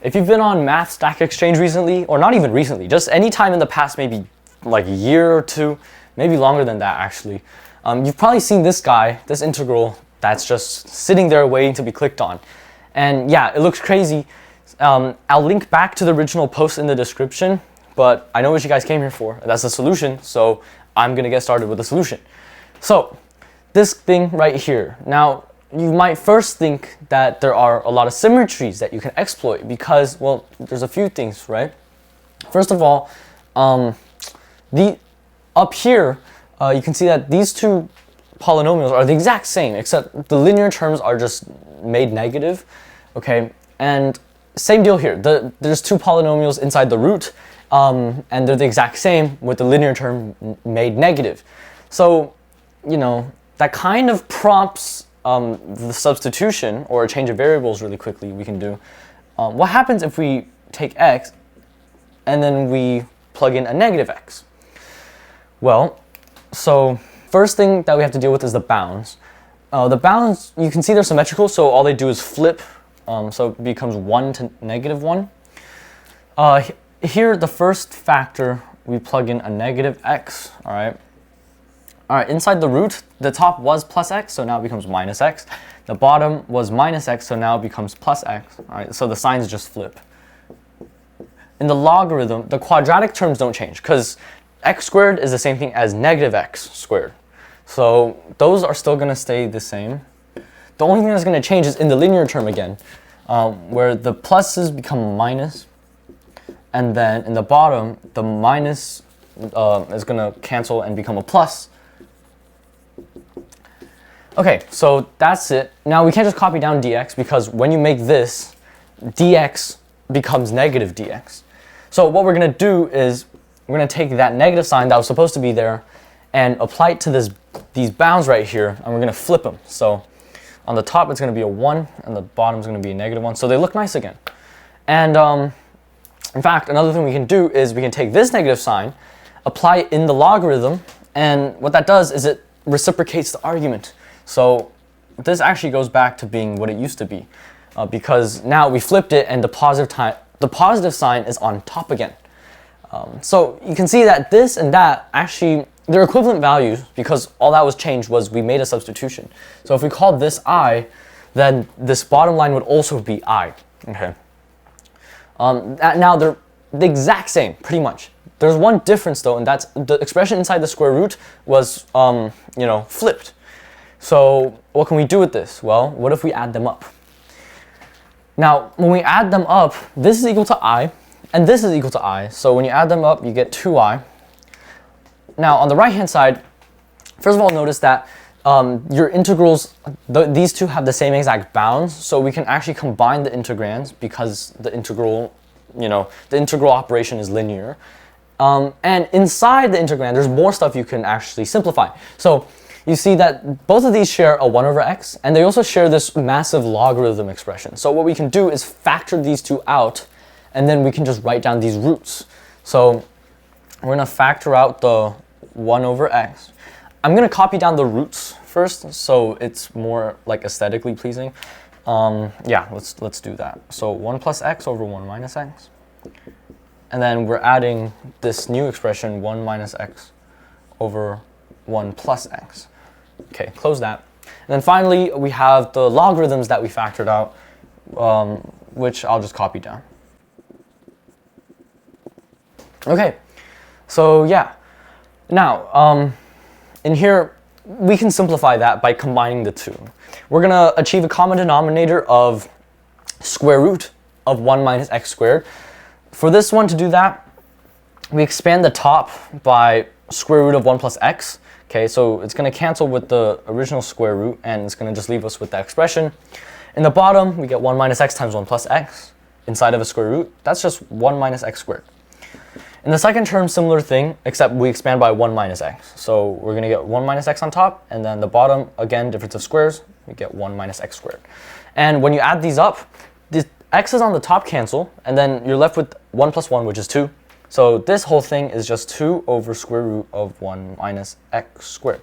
if you've been on Math Stack Exchange recently, or not even recently, just any time in the past, maybe like a year or two, maybe longer than that actually, you've probably seen this guy, this integral that's just sitting there waiting to be clicked on. And yeah, it looks crazy. I'll link back to the original post in the description, but I know what you guys came here for. That's the solution, so I'm gonna get started with the solution. So this thing right here. Now, you might first think that there are a lot of symmetries that you can exploit because, well, there's a few things, right? First of all, up here, you can see that these two polynomials are the exact same, except the linear terms are just made negative, okay? And same deal here. There's two polynomials inside the root, and they're the exact same with the linear term made negative. So, you know, that kind of prompts the substitution or a change of variables really quickly we can do. What happens if we take x and then we plug in a negative x? Well, so first thing that we have to deal with is the bounds. The bounds, you can see they're symmetrical, so all they do is flip, so it becomes 1 to negative 1. Here, the first factor, we plug in a negative x, all right? All right, inside the root, the top was plus x, so now it becomes minus x. The bottom was minus x, so now it becomes plus x. All right, so the signs just flip. In the logarithm, the quadratic terms don't change because x squared is the same thing as negative x squared. So those are still going to stay the same. The only thing that's going to change is in the linear term again, where the pluses become minus, and then in the bottom, the minus is going to cancel and become a plus. Okay, so that's it. Now we can't just copy down dx because when you make this, dx becomes negative dx. So what we're going to do is we're going to take that negative sign that was supposed to be there and apply it to these bounds right here, and we're going to flip them. So on the top it's going to be a 1 and the bottom is going to be a negative 1, so they look nice again. And in fact, another thing we can do is we can take this negative sign, apply it in the logarithm, and what that does is it reciprocates the argument. So this actually goes back to being what it used to be, because now we flipped it and the positive sign is on top again. So you can see that this and that actually, they're equivalent values because all that was changed was we made a substitution. So if we called this I, then this bottom line would also be I, okay? Now they're the exact same, pretty much. There's one difference though, and that's the expression inside the square root was, flipped. So what can we do with this? Well, what if we add them up? Now, when we add them up, this is equal to I, and this is equal to I. So when you add them up, you get 2i. Now, on the right-hand side, first of all, notice that your integrals, these two have the same exact bounds, so we can actually combine the integrands because the integral operation is linear. And inside the integrand, there's more stuff you can actually simplify. So you see that both of these share a 1 over x, and they also share this massive logarithm expression. So what we can do is factor these two out, and then we can just write down these roots. So we're going to factor out the 1 over x. I'm going to copy down the roots first, so it's more like aesthetically pleasing. Yeah, let's do that. So 1 plus x over 1 minus x. And then we're adding this new expression, 1 minus x over 1 plus x. Okay, close that. And then finally, we have the logarithms that we factored out, which I'll just copy down. Okay, so yeah. Now, in here, we can simplify that by combining the two. We're going to achieve a common denominator of square root of 1 minus x squared. For this one, to do that, we expand the top by square root of 1 plus x. Okay, so it's going to cancel with the original square root, and it's going to just leave us with that expression. In the bottom, we get 1 minus x times 1 plus x inside of a square root. That's just 1 minus x squared. In the second term, similar thing, except we expand by 1 minus x. So we're going to get 1 minus x on top, and then the bottom, again, difference of squares, we get 1 minus x squared. And when you add these up, the x's on the top cancel, and then you're left with 1 plus 1, which is 2. So this whole thing is just 2 over square root of 1 minus x squared.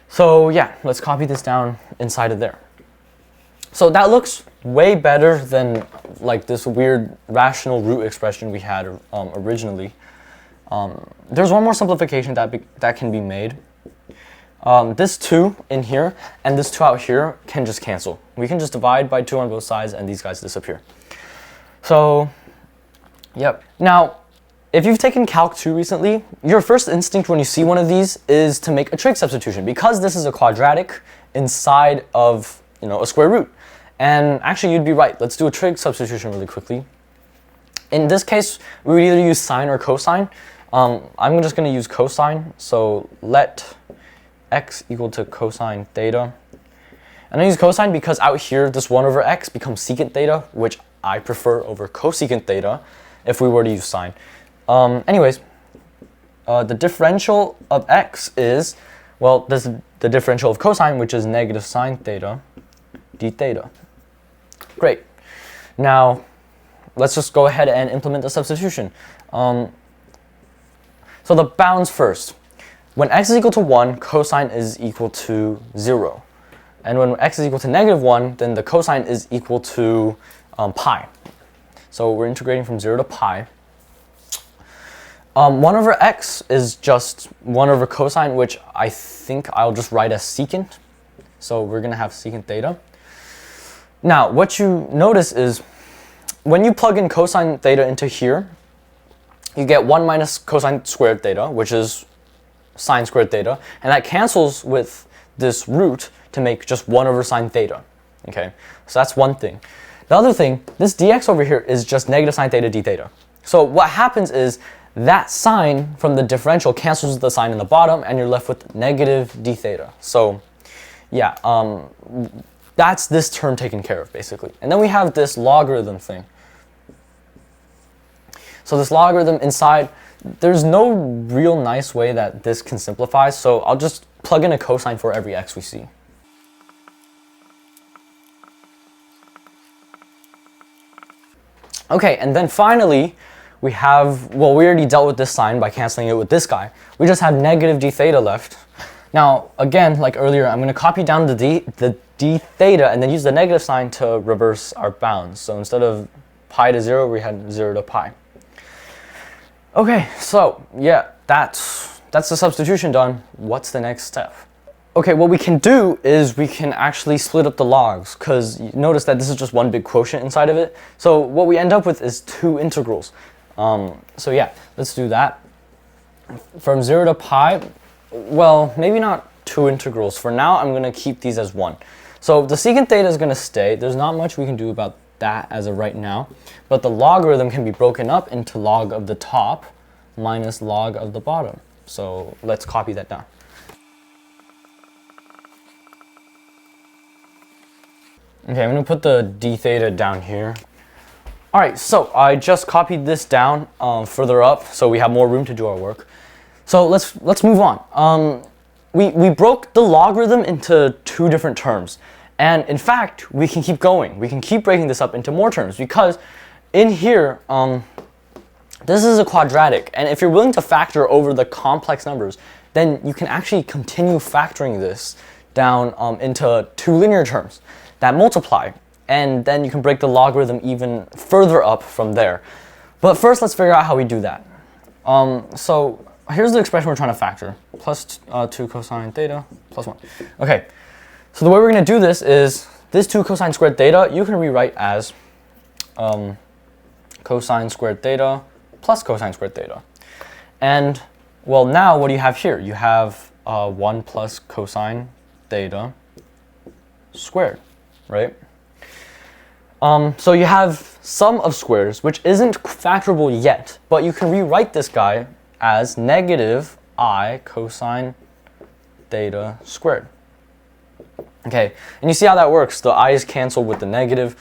So yeah, let's copy this down inside of there. So that looks way better than like this weird rational root expression we had originally. There's one more simplification that can be made. This 2 in here and this 2 out here can just cancel. We can just divide by 2 on both sides and these guys disappear. So, yep. Now, if you've taken Calc 2 recently, your first instinct when you see one of these is to make a trig substitution because this is a quadratic inside of, a square root. And actually, you'd be right. Let's do a trig substitution really quickly. In this case, we would either use sine or cosine. I'm just going to use cosine. So let x equal to cosine theta. And I use cosine because out here, this 1 over x becomes secant theta, which I prefer over cosecant theta if we were to use sine. Anyways, the differential of x is, well, this is the differential of cosine, which is negative sine theta d theta. Great. Now, let's just go ahead and implement the substitution. So the bounds first. When x is equal to 1, cosine is equal to 0. And when x is equal to negative 1, then the cosine is equal to pi. So we're integrating from 0 to pi. 1 over x is just 1 over cosine, which I think I'll just write as secant. So we're going to have secant theta. Now, what you notice is when you plug in cosine theta into here, you get 1 minus cosine squared theta, which is sine squared theta, and that cancels with this root to make just 1 over sine theta. Okay, so that's one thing. The other thing, this dx over here is just negative sine theta d theta. So what happens is that sign from the differential cancels the sign in the bottom, and you're left with negative d theta. So yeah, that's this term taken care of, basically. And then we have this logarithm thing. So this logarithm inside, there's no real nice way that this can simplify, so I'll just plug in a cosine for every x we see. Okay, and then finally, we have, well, we already dealt with this sign by canceling it with this guy. We just have negative d theta left. Now, again, like earlier, I'm going to copy down the d theta and then use the negative sign to reverse our bounds. So instead of pi to 0, we had 0 to pi. Okay, so yeah, that's the substitution done. What's the next step? Okay, what we can do is we can actually split up the logs, because you notice that this is just one big quotient inside of it. So what we end up with is 2 integrals. So yeah, let's do that. From 0 to pi, well, maybe not 2 integrals. For now, I'm going to keep these as 1. So the secant theta is going to stay. There's not much we can do about that as of right now. But the logarithm can be broken up into log of the top minus log of the bottom. So let's copy that down. Okay, I'm going to put the d theta down here. All right, so I just copied this down further up so we have more room to do our work. So let's move on. We broke the logarithm into 2 different terms. And in fact, we can keep going. We can keep breaking this up into more terms because in here, this is a quadratic. And if you're willing to factor over the complex numbers, then you can actually continue factoring this down into 2 linear terms that multiply. And then you can break the logarithm even further up from there. But first, let's figure out how we do that. So here's the expression we're trying to factor. Plus 2 cosine theta plus 1. Okay, so the way we're going to do this is this 2 cosine squared theta, you can rewrite as cosine squared theta plus cosine squared theta. And, well, now what do you have here? You have 1 plus cosine theta squared, right? So you have sum of squares, which isn't factorable yet, but you can rewrite this guy as negative I cosine theta squared. Okay, and you see how that works. The i's cancel with the negative,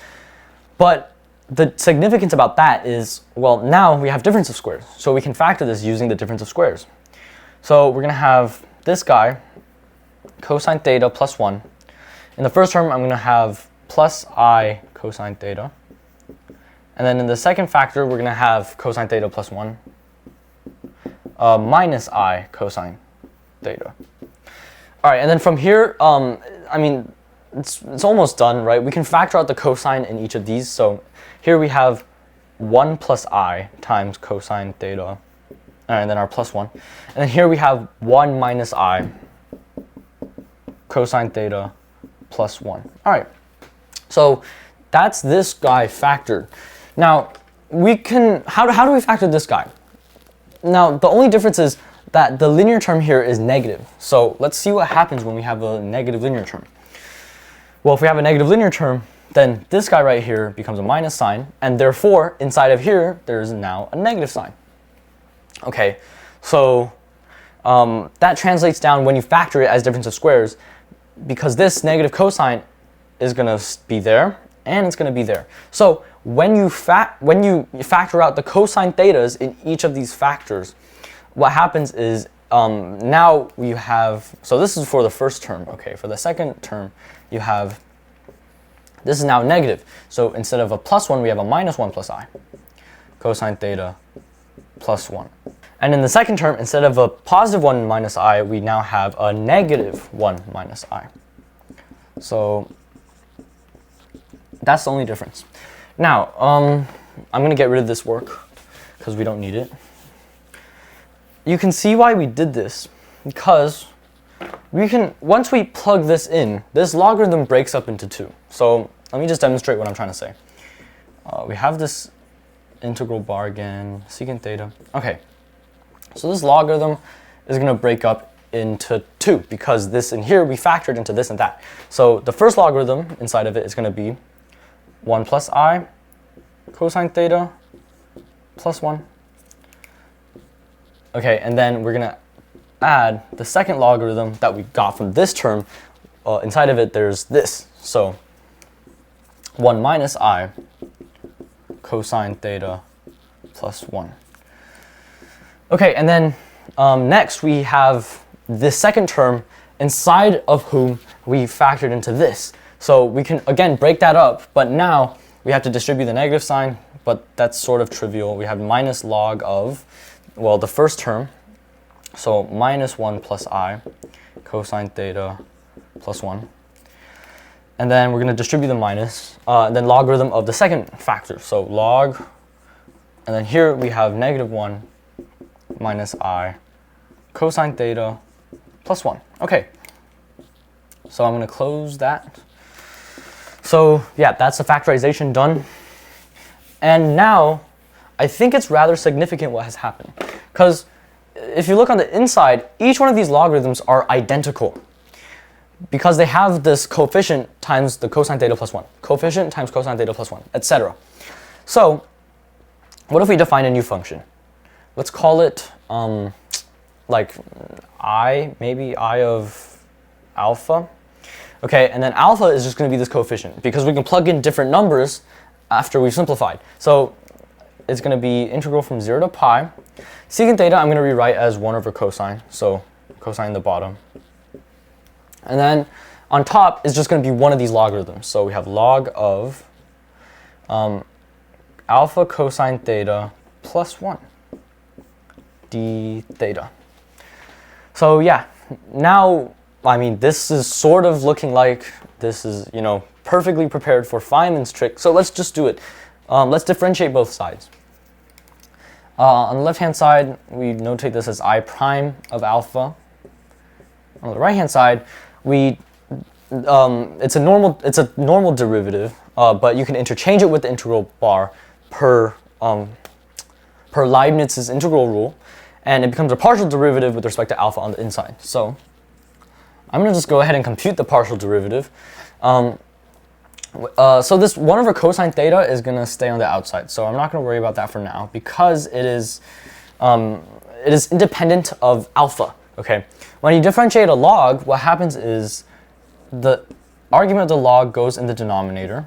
but the significance about that is, well, now we have difference of squares, so we can factor this using the difference of squares. So we're going to have this guy, cosine theta plus 1. In the first term, I'm going to have plus I cosine theta. And then in the second factor, we're going to have cosine theta plus 1 minus I cosine theta. All right, and then from here, I mean, it's almost done, right? We can factor out the cosine in each of these. So here we have 1 plus I times cosine theta, and then our plus 1. And then here we have 1 minus I cosine theta plus 1. All right, so that's this guy factored. Now, we can, how do we factor this guy? Now, the only difference is that the linear term here is negative. So let's see what happens when we have a negative linear term. Well, if we have a negative linear term, then this guy right here becomes a minus sign, and therefore, inside of here, there's now a negative sign. Okay, so that translates down when you factor it as difference of squares, because this negative cosine is going to be there, and it's going to be there. So when you factor out the cosine thetas in each of these factors, what happens is now we have, so this is for the first term, okay, for the second term, you have, this is now negative. So instead of a plus 1, we have a minus 1 plus I, cosine theta plus 1. And in the second term, instead of a positive 1 minus I, we now have a negative 1 minus I. So that's the only difference. Now, I'm going to get rid of this work because we don't need it. You can see why we did this, because we can, once we plug this in, this logarithm breaks up into 2. So let me just demonstrate what I'm trying to say. We have this integral bar again, secant theta. Okay, so this logarithm is going to break up into 2 because this in here we factored into this and that. So the first logarithm inside of it is going to be 1 plus I cosine theta plus 1. Okay, and then we're going to add the second logarithm that we got from this term. Inside of it, there's this. So 1 minus I cosine theta plus 1. Okay, and then next we have this second term inside of whom we factored into this. So we can, again, break that up, but now we have to distribute the negative sign, but that's sort of trivial. We have minus log of, well, the first term, so minus 1 plus I cosine theta plus 1. And then we're going to distribute the minus, and then logarithm of the second factor. So log, and then here we have negative 1 minus I cosine theta plus 1. Okay, so I'm going to close that. So yeah, that's the factorization done. And now, I think it's rather significant what has happened. Because if you look on the inside, each one of these logarithms are identical. Because they have this coefficient times the cosine theta plus 1. Coefficient times cosine theta plus 1, etc. So, what if we define a new function? Let's call it, like, maybe I of alpha. Okay, and then alpha is just going to be this coefficient, because we can plug in different numbers after we've simplified. So, it's going to be integral from 0 to pi. Secant theta I'm going to rewrite as 1 over cosine, so cosine in the bottom. And then on top is just going to be one of these logarithms. So we have log of alpha cosine theta plus 1 d theta. So yeah, now, I mean, this is sort of looking like this is, you know, perfectly prepared for Feynman's trick. So let's just do it. Let's differentiate both sides. On the left-hand side, we notate this as I prime of alpha. On the right-hand side, it's a normal derivative, but you can interchange it with the integral bar per Leibniz's integral rule, and it becomes a partial derivative with respect to alpha on the inside. So I'm going to just go ahead and compute the partial derivative. So this 1 over cosine theta is going to stay on the outside, so I'm not going to worry about that for now because it is independent of alpha. Okay, when you differentiate a log, what happens is the argument of the log goes in the denominator.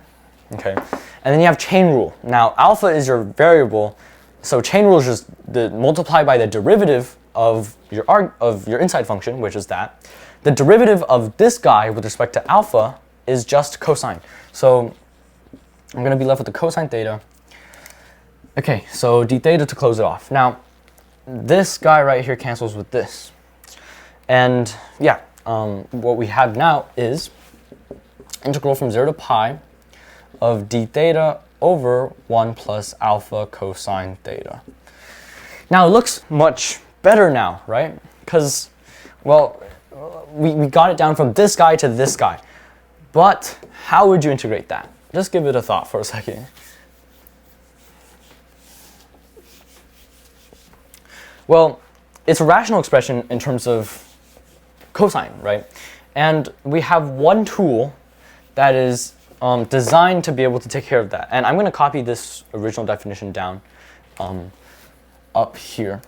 Okay, and then you have chain rule. Now alpha is your variable, so chain rule is just multiply by the derivative of your inside function, which is that. The derivative of this guy with respect to alpha is just cosine. So I'm going to be left with the cosine theta. Okay, so d theta to close it off. Now, this guy right here cancels with this. And yeah, what we have now is integral from 0 to pi of d theta over 1 plus alpha cosine theta. Now it looks much better now, right? Because, well, we got it down from this guy to this guy. But how would you integrate that? Just give it a thought for a second. Well, it's a rational expression in terms of cosine, right? And we have one tool that is designed to be able to take care of that. And I'm going to copy this original definition down up here.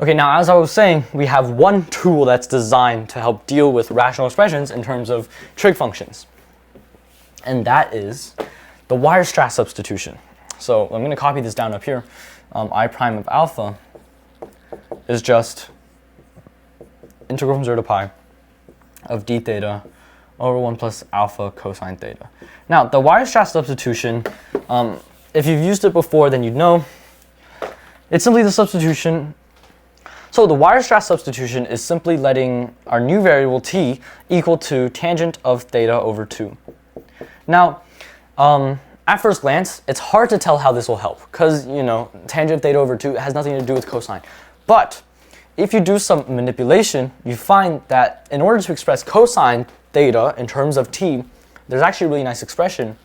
Okay, now as I was saying, we have one tool that's designed to help deal with rational expressions in terms of trig functions. And that is the Weierstrass substitution. So I'm going to copy this down up here. I prime of alpha is just integral from 0 to pi of d theta over 1 plus alpha cosine theta. Now, the Weierstrass substitution, if you've used it before, then you'd know. It's simply the substitution. So the Weierstrass substitution is simply letting our new variable t equal to tangent of theta over 2. Now, at first glance, it's hard to tell how this will help because, you know, tangent of theta over 2 has nothing to do with cosine. But if you do some manipulation, you find that in order to express cosine theta in terms of t, there's actually a really nice expression,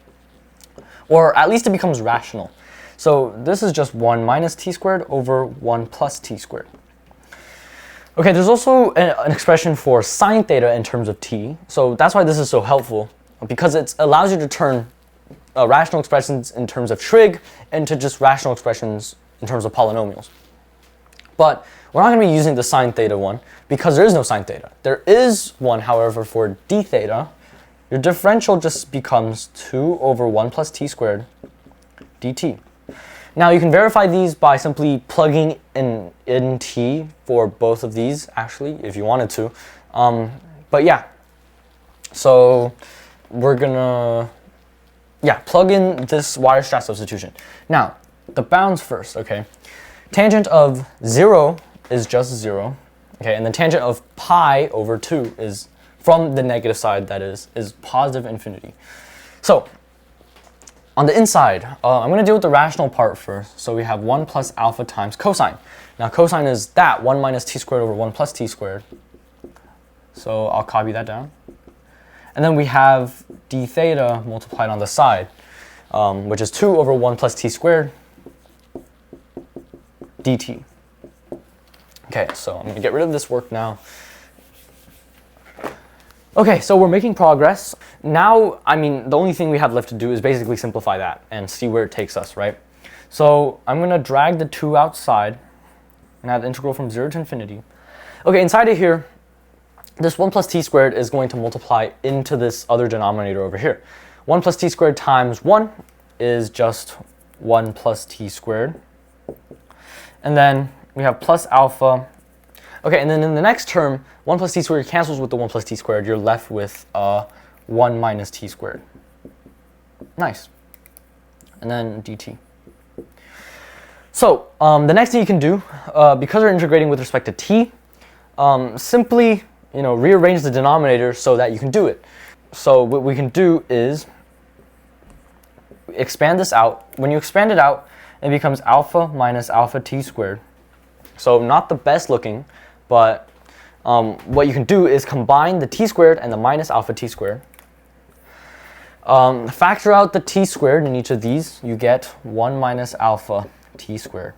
or at least it becomes rational. So this is just 1 minus t squared over 1 plus t squared. Okay, there's also an expression for sine theta in terms of t, so that's why this is so helpful, because it allows you to turn rational expressions in terms of trig into just rational expressions in terms of polynomials. But we're not going to be using the sine theta one, because there is no sine theta. There is one, however, for d theta. Your differential just becomes 2 over 1 plus t squared dt. Now you can verify these by simply plugging in t for both of these, actually, if you wanted to. But yeah, so we're gonna, plug in this Weierstrass substitution. Now, the bounds first, okay? Tangent of 0 is just 0, okay? And the tangent of pi over 2 is, from the negative side, that is positive infinity. So, on the inside, I'm going to deal with the rational part first. So we have 1 plus alpha times cosine. Now cosine is that, 1 minus t squared over 1 plus t squared. So I'll copy that down. And then we have d theta multiplied on the side, which is 2 over 1 plus t squared dt. Okay, so I'm going to get rid of this work now. Okay, so we're making progress. Now, I mean, the only thing we have left to do is basically simplify that and see where it takes us, right? So I'm going to drag the 2 outside and have the integral from 0 to infinity. Okay, inside of here, this 1 plus t squared is going to multiply into this other denominator over here. 1 plus t squared times 1 is just 1 plus t squared. And then we have plus alpha. Okay, and then in the next term, 1 plus t squared cancels with the 1 plus t squared. You're left with 1 minus t squared. Nice. And then dt. So the next thing you can do, because we're integrating with respect to t, simply rearrange the denominator so that you can do it. So what we can do is expand this out. When you expand it out, it becomes alpha minus alpha t squared. So not the best looking, but what you can do is combine the t squared and the minus alpha t squared. Factor out the t squared in each of these, you get 1 minus alpha t squared.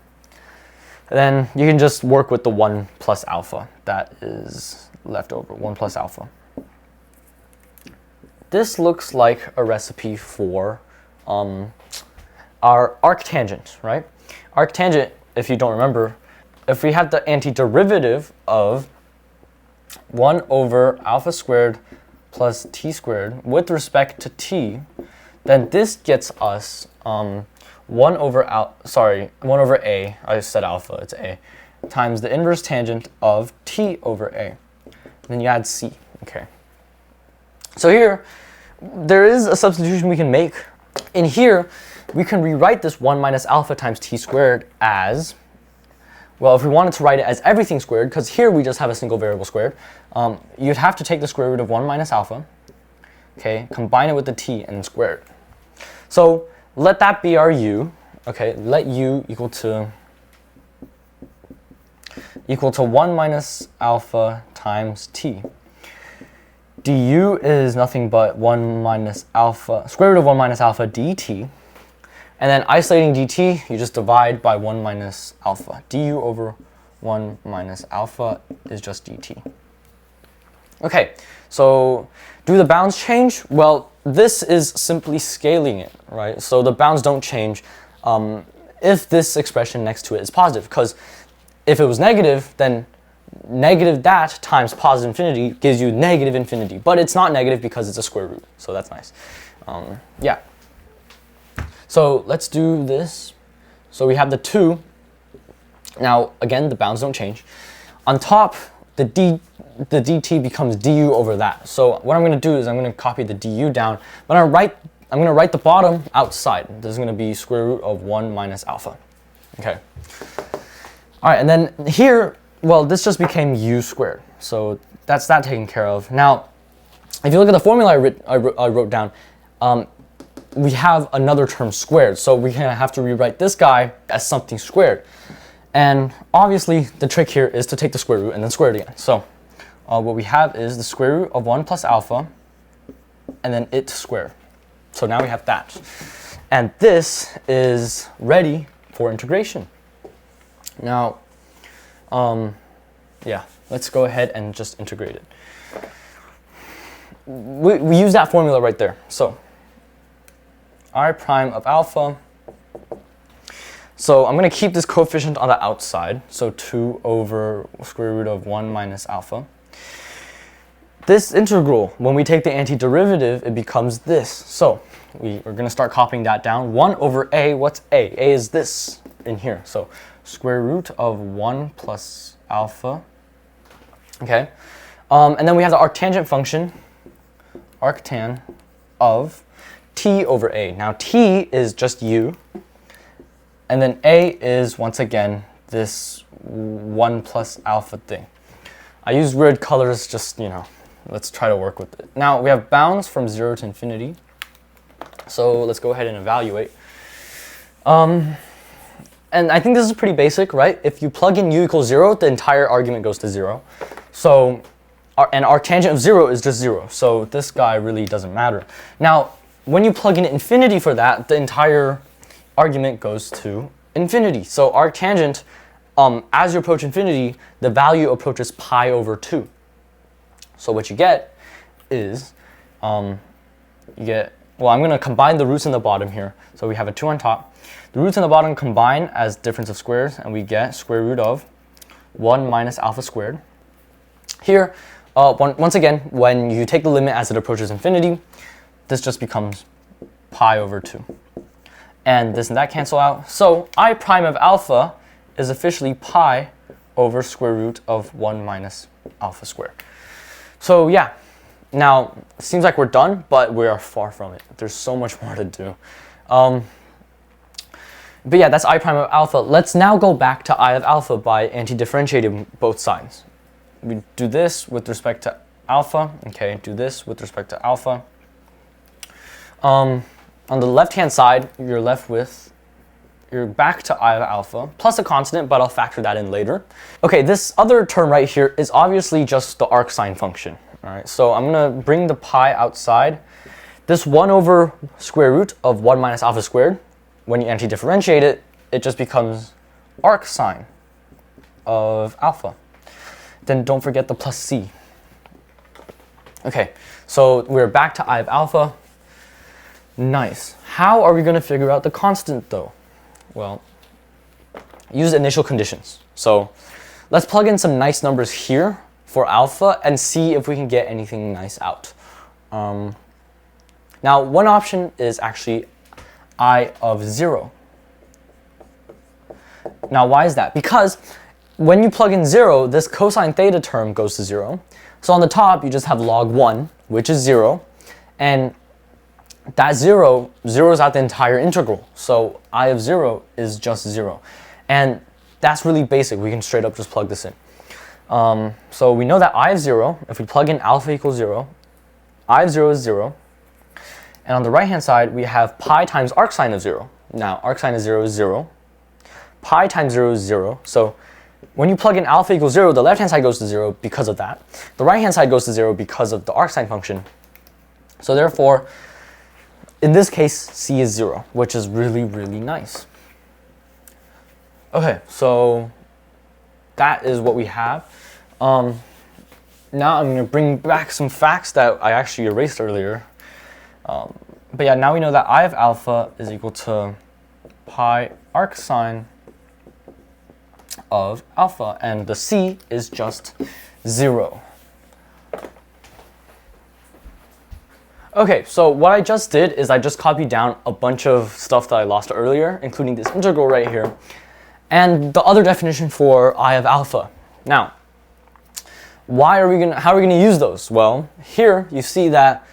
Then you can just work with the 1 plus alpha that is left over, 1 plus alpha. This looks like a recipe for our arctangent, right? Arctangent, if you don't remember, if we have the antiderivative of 1 over alpha squared plus t squared with respect to t, then this gets us 1 over a, I said alpha, it's a, times the inverse tangent of t over a. Then you add c, okay. So here, there is a substitution we can make. In here, we can rewrite this 1 minus alpha times t squared as, well, if we wanted to write it as everything squared, because here we just have a single variable squared, you'd have to take the square root of 1 minus alpha, okay, combine it with the t and square it. So let that be our u, okay, let u equal to 1 minus alpha times t. du is nothing but 1 minus alpha, square root of 1 minus alpha dt. And then isolating dt, you just divide by 1 minus alpha. Du over 1 minus alpha is just dt. Okay, so do the bounds change? Well, this is simply scaling it, right? So the bounds don't change if this expression next to it is positive, because if it was negative, then negative that times positive infinity gives you negative infinity. But it's not negative because it's a square root, so that's nice. Yeah. So let's do this. So we have the 2. Now, again, the bounds don't change. On top, the dt becomes du over that. So what I'm going to do is I'm going to copy the du down, but I'm going to write the bottom outside. This is going to be square root of 1 minus alpha. Okay. All right, and then here, well, this just became u squared. So that's that taken care of. Now, if you look at the formula I wrote down, we have another term squared. So we're going to have to rewrite this guy as something squared. And obviously, the trick here is to take the square root and then square it again. So what we have is the square root of 1 plus alpha, and then it squared. So now we have that. And this is ready for integration. Now, yeah, let's go ahead and just integrate it. We use that formula right there. So I prime of alpha. So I'm going to keep this coefficient on the outside. So 2 over square root of 1 minus alpha. This integral, when we take the antiderivative, it becomes this. So we're going to start copying that down. 1 over a, what's a? A is this in here. So square root of 1 plus alpha. Okay. And then we have the arctangent function, arctan of t over a. Now t is just u. And then a is, once again, this 1 plus alpha thing. I use weird colors, just, let's try to work with it. Now, we have bounds from 0 to infinity. So let's go ahead and evaluate. And I think this is pretty basic, right? If you plug in u equals 0, the entire argument goes to 0. So, and arctangent of 0 is just 0. So this guy really doesn't matter. Now, when you plug in infinity for that, the entire argument goes to infinity. So arctangent, as you approach infinity, the value approaches pi over 2. So what you get is, well, I'm going to combine the roots in the bottom here. So we have a 2 on top. The roots in the bottom combine as difference of squares, and we get square root of 1 minus alpha squared. Here, once again, when you take the limit as it approaches infinity, this just becomes pi over 2. And this and that cancel out. So I prime of alpha is officially pi over square root of 1 minus alpha squared. So yeah, now it seems like we're done, but we are far from it. There's so much more to do. But yeah, that's I prime of alpha. Let's now go back to I of alpha by anti-differentiating both sides. We do this with respect to alpha. Okay, do this with respect to alpha. On the left-hand side, you're back to I of alpha, plus a constant, but I'll factor that in later. Okay, this other term right here is obviously just the arcsine function. All right, so I'm going to bring the pi outside. This 1 over square root of 1 minus alpha squared, when you anti-differentiate it, it just becomes arcsine of alpha. Then don't forget the plus c. Okay, so we're back to I of alpha. Nice. How are we going to figure out the constant, though? Well, use initial conditions. So let's plug in some nice numbers here for alpha and see if we can get anything nice out. Now, one option is actually I of 0. Now, why is that? Because when you plug in 0, this cosine theta term goes to 0. So on the top, you just have log 1, which is 0. And that 0 zeroes out the entire integral. So I of 0 is just 0. And that's really basic. We can straight up just plug this in. So we know that I of 0, if we plug in alpha equals 0, I of 0 is 0. And on the right-hand side, we have pi times arcsine of 0. Now, arcsine of 0 is 0. Pi times 0 is 0. So when you plug in alpha equals 0, the left-hand side goes to 0 because of that. The right-hand side goes to 0 because of the arcsine function. So therefore, in this case, C is 0, which is really, really nice. Okay, so that is what we have. Now I'm going to bring back some facts that I actually erased earlier. But yeah, now we know that I of alpha is equal to pi arcsine of alpha, and the C is just 0. Okay, so what I just did is I just copied down a bunch of stuff that I lost earlier, including this integral right here, and the other definition for I of alpha. Now, how are we gonna use those? Well, here you see that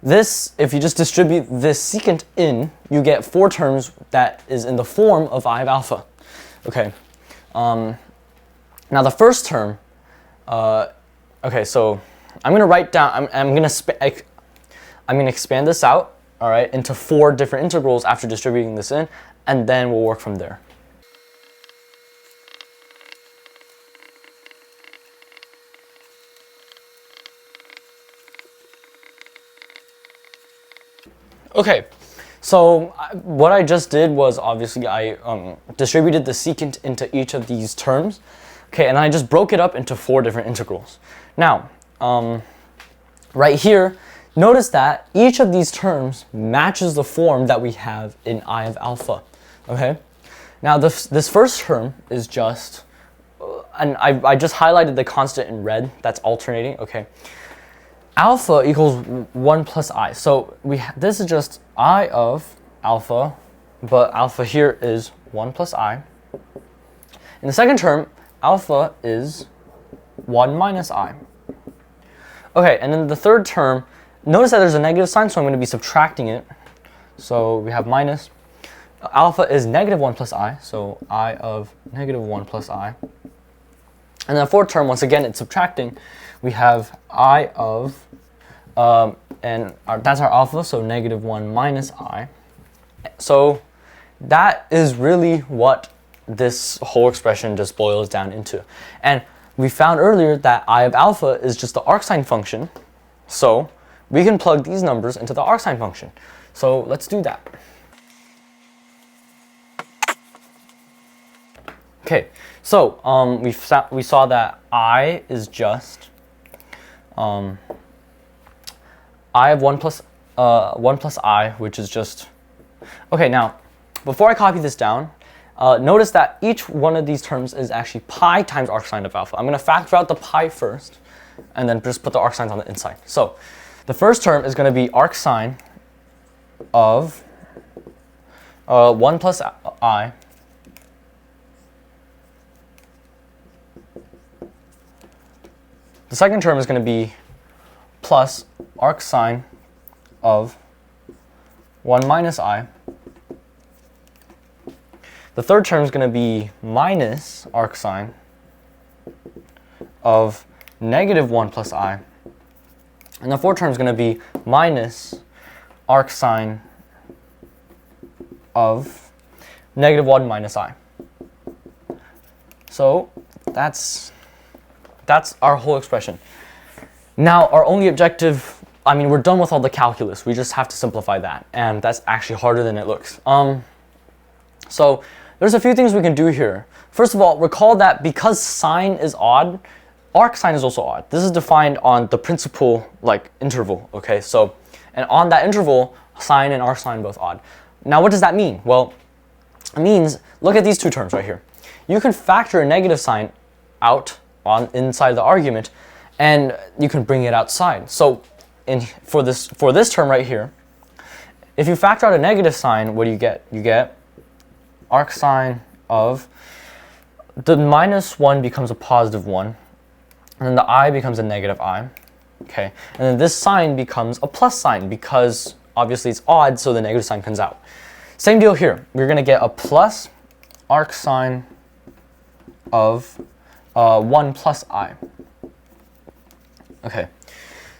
this, if you just distribute this secant in, you get 4 terms that is in the form of I of alpha. Okay. Now the first term, okay, so I'm gonna write down. I'm gonna expand this out, all right, into 4 different integrals after distributing this in, and then we'll work from there. Okay, so what I just did was obviously I distributed the secant into each of these terms, okay, and I just broke it up into 4 different integrals. Now, right here, notice that each of these terms matches the form that we have in I of alpha, okay? Now, this first term is just, and I just highlighted the constant in red that's alternating, okay? Alpha equals 1 plus I. So this is just I of alpha, but alpha here is 1 plus I. In the second term, alpha is 1 minus I. Okay, and then the third term, notice that there's a negative sign, so I'm going to be subtracting it. So we have minus. Alpha is negative 1 plus I, so I of negative 1 plus I. And then the fourth term, once again, it's subtracting. We have I of, that's our alpha, so negative 1 minus I. So that is really what this whole expression just boils down into. And we found earlier that I of alpha is just the arcsine function, so we can plug these numbers into the arcsine function. So let's do that. Okay, so we saw that I is just I of 1 plus I, which is just, okay, now before I copy this down, notice that each one of these terms is actually pi times arcsine of alpha. I'm going to factor out the pi first and then just put the arcsines on the inside. So the first term is going to be arcsine of 1 plus I The second term is going to be plus arcsine of 1 minus I. The third term is going to be minus arcsine of negative 1 plus I. And the fourth term is going to be minus arcsine of negative 1 minus I. So that's our whole expression. Now our only objective, I mean, we're done with all the calculus. We just have to simplify that, and that's actually harder than it looks. So there's a few things we can do here. First of all, recall that because sine is odd, arcsine is also odd. This is defined on the principal interval, okay? So, and on that interval, sine and arcsine both odd. Now what does that mean? Well, it means, look at these two terms right here. You can factor a negative sign out inside the argument, and you can bring it outside. So for this term right here, if you factor out a negative sign, what do you get? You get arcsine of, the minus 1 becomes a positive 1, and then the I becomes a negative I. Okay, and then this sign becomes a plus sign because obviously it's odd, so the negative sign comes out. Same deal here. We're going to get a plus arc sine of 1 plus I. Okay,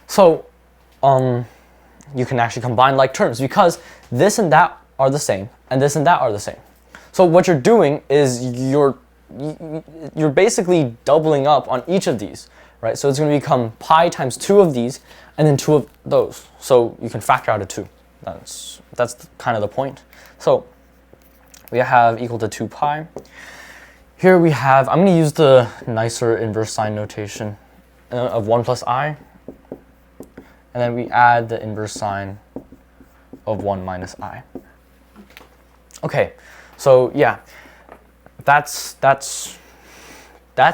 so you can actually combine like terms because this and that are the same, and this and that are the same. So what you're doing is you're basically doubling up on each of these. Right, so it's going to become pi times 2 of these, and then 2 of those. So you can factor out a 2. That's kind of the point. So we have equal to 2 pi. Here we have, I'm going to use the nicer inverse sine notation of 1 plus I. And then we add the inverse sine of 1 minus I. Okay, so yeah, that's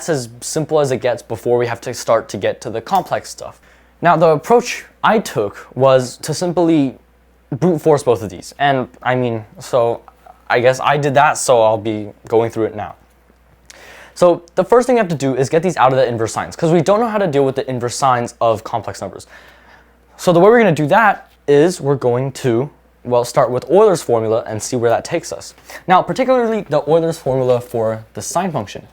as simple as it gets before we have to start to get to the complex stuff. Now, the approach I took was to simply brute force both of these. And I mean, so I guess I did that, so I'll be going through it now. So the first thing you have to do is get these out of the inverse signs, because we don't know how to deal with the inverse signs of complex numbers. So the way we're going to do that is we're going to, well, start with Euler's formula and see where that takes us. Now, particularly the Euler's formula for the sine function.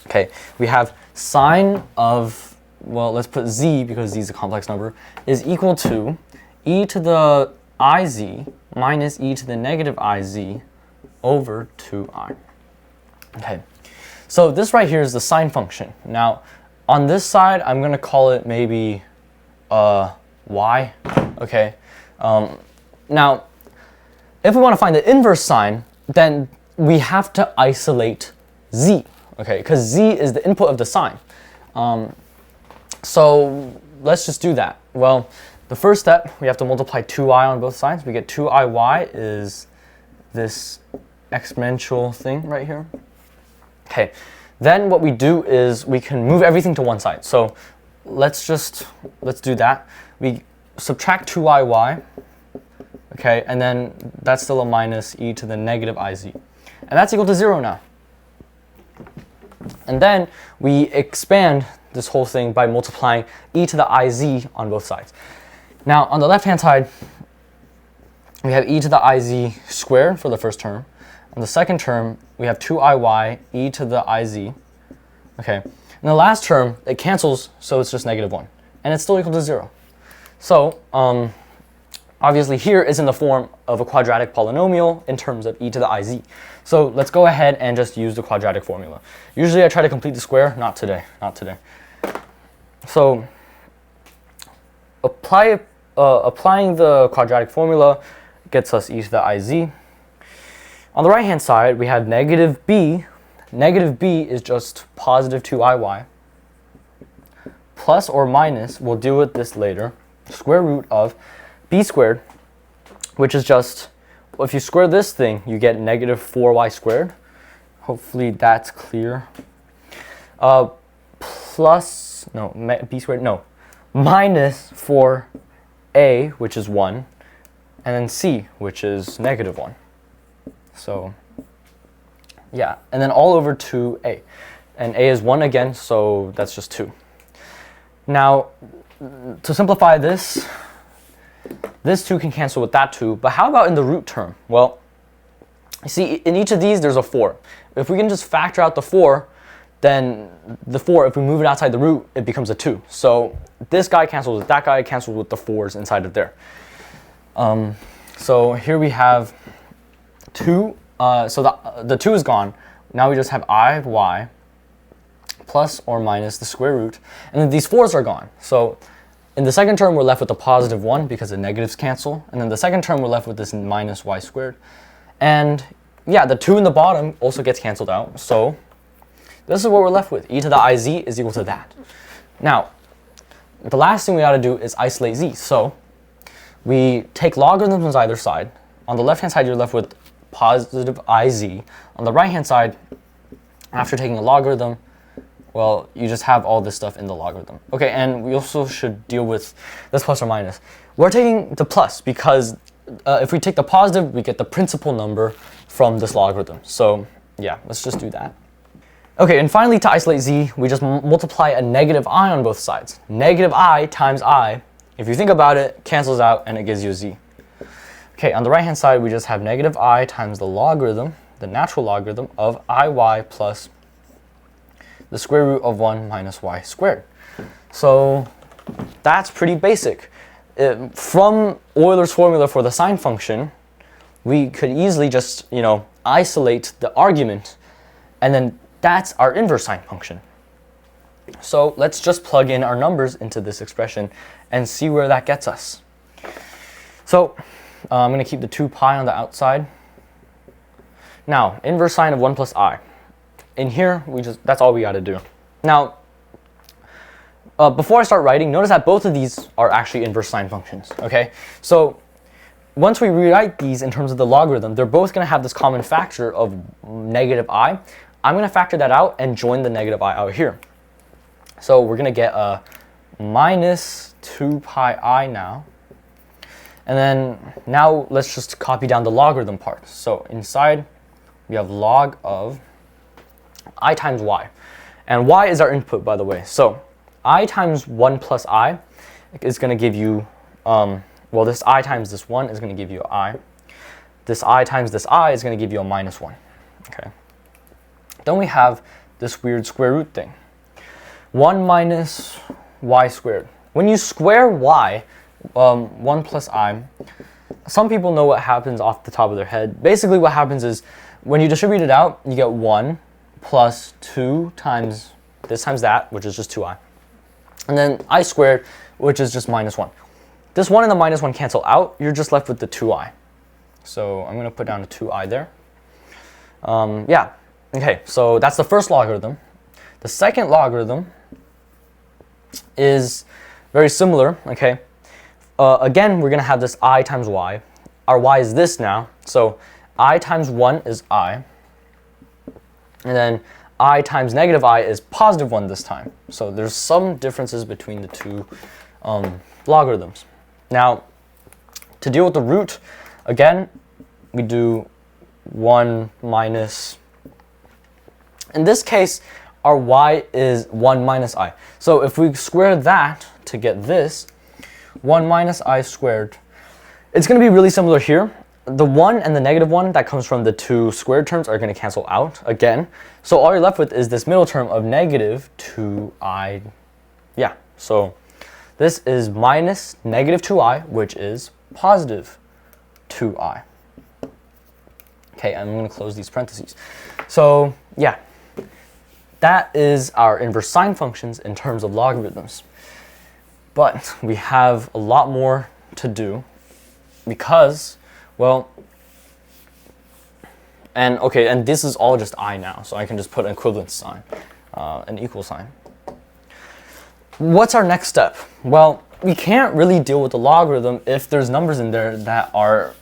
Okay, we have sine of, well, let's put z because z is a complex number, is equal to e to the iz minus e to the negative iz over 2I. Okay, so this right here is the sine function. Now, on this side, I'm going to call it maybe y. Okay, now, if we want to find the inverse sine, then we have to isolate z. Okay, because z is the input of the sine. So let's just do that. Well, the first step, we have to multiply 2i on both sides. We get 2iy is this exponential thing right here. Okay, then what we do is we can move everything to one side. So let's do that. We subtract 2iy, okay, and then that's still a minus e to the negative iz. And that's equal to 0 now. And then we expand this whole thing by multiplying e to the iz on both sides. Now, on the left-hand side, we have e to the iz squared for the first term. On the second term, we have 2iy e to the iz. Okay, in the last term, it cancels, so it's just negative 1. And it's still equal to 0. So, obviously here is in the form of a quadratic polynomial in terms of e to the iz. So let's go ahead and just use the quadratic formula. Usually I try to complete the square, not today. So applying the quadratic formula gets us e to the iz. On the right hand side we have negative b. Negative b is just positive 2iy. Plus or minus, we'll deal with this later, square root of b squared, which is just, well, if you square this thing, you get negative 4y squared. Hopefully that's clear. B squared, no, minus 4a, which is 1, and then c, which is negative 1. So, yeah, and then all over 2a. And a is 1 again, so that's just 2. Now, to simplify this 2 can cancel with that 2, but how about in the root term? Well, you see, in each of these, there's a 4. If we can just factor out the 4, then the 4, if we move it outside the root, it becomes a 2. So this guy cancels with that guy, cancels with the 4s inside of there. So here we have 2. So the 2 is gone. Now we just have y plus or minus the square root. And then these 4s are gone. So in the second term, we're left with a positive 1 because the negatives cancel. And then the second term, we're left with this minus y squared. And yeah, the 2 in the bottom also gets canceled out. So this is what we're left with. E to the iz is equal to that. Now, the last thing we got to do is isolate z. So we take logarithms on either side. On the left-hand side, you're left with positive iz. On the right-hand side, after taking a logarithm, well, you just have all this stuff in the logarithm. Okay, and we also should deal with this plus or minus. We're taking the plus because if we take the positive, we get the principal number from this logarithm. So yeah, let's just do that. Okay, and finally to isolate z, we just multiply a negative I on both sides. Negative I times I, if you think about it, cancels out and it gives you a z. Okay, on the right hand side we just have negative I times the logarithm, the natural logarithm of iy plus the square root of 1 minus y squared. So that's pretty basic. From Euler's formula for the sine function, we could easily just, isolate the argument, and then that's our inverse sine function. So let's just plug in our numbers into this expression and see where that gets us. So I'm going to keep the 2 pi on the outside. Now, inverse sine of 1 plus I. In here, that's all we got to do. Now, before I start writing, notice that both of these are actually inverse sine functions, okay? So once we rewrite these in terms of the logarithm, they're both going to have this common factor of negative I. I'm going to factor that out and join the negative I out here. So we're going to get a minus 2 pi I now. And then now let's just copy down the logarithm part. So inside we have log of I times y. And y is our input, by the way. So I times 1 plus I is going to give you, this I times this 1 is going to give you I. This I times this I is going to give you a minus 1. Okay. Then we have this weird square root thing. 1 minus y squared. When you square y, 1 plus I, some people know what happens off the top of their head. Basically what happens is when you distribute it out, you get 1 plus 2 times this times that, which is just 2i. And then I squared, which is just minus 1. This 1 and the minus 1 cancel out. You're just left with the 2i. So I'm going to put down a 2i there. Okay, so that's the first logarithm. The second logarithm is very similar, okay? Again, we're going to have this I times y. Our y is this now. So I times 1 is I. And then I times negative I is positive 1 this time. So there's some differences between the two logarithms. Now, to deal with the root, again, we do 1 minus. In this case, our y is 1 minus I. So if we square that to get this, 1 minus I squared, it's going to be really similar here. The 1 and the negative 1 that comes from the two squared terms are going to cancel out again. So all you're left with is this middle term of negative 2i. Yeah, so this is minus negative 2i, which is positive 2i. Okay, I'm going to close these parentheses. So yeah, that is our inverse sine functions in terms of logarithms. But we have a lot more to do because, well, and this is all just I now, so I can just put an equivalence sign, an equal sign. What's our next step? Well, we can't really deal with the logarithm if there's numbers in there that are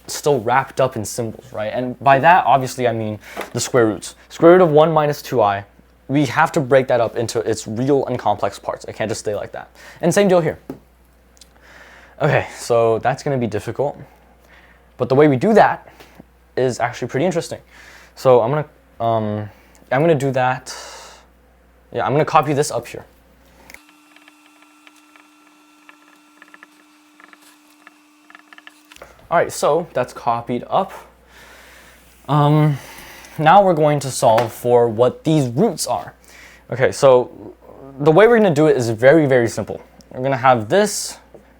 still wrapped up in symbols, right? And by that, obviously, I mean the square roots. Square root of 1 minus 2i, we have to break that up into its real and complex parts. It can't just stay like that. And same deal here. Okay, so that's going to be difficult. But the way we do that is actually pretty interesting. So I'm gonna do that. Yeah, I'm gonna copy this up here. All right, so that's copied up. Now we're going to solve for what these roots are. Okay, so the way we're going to do it is very, very simple. We're going to have this,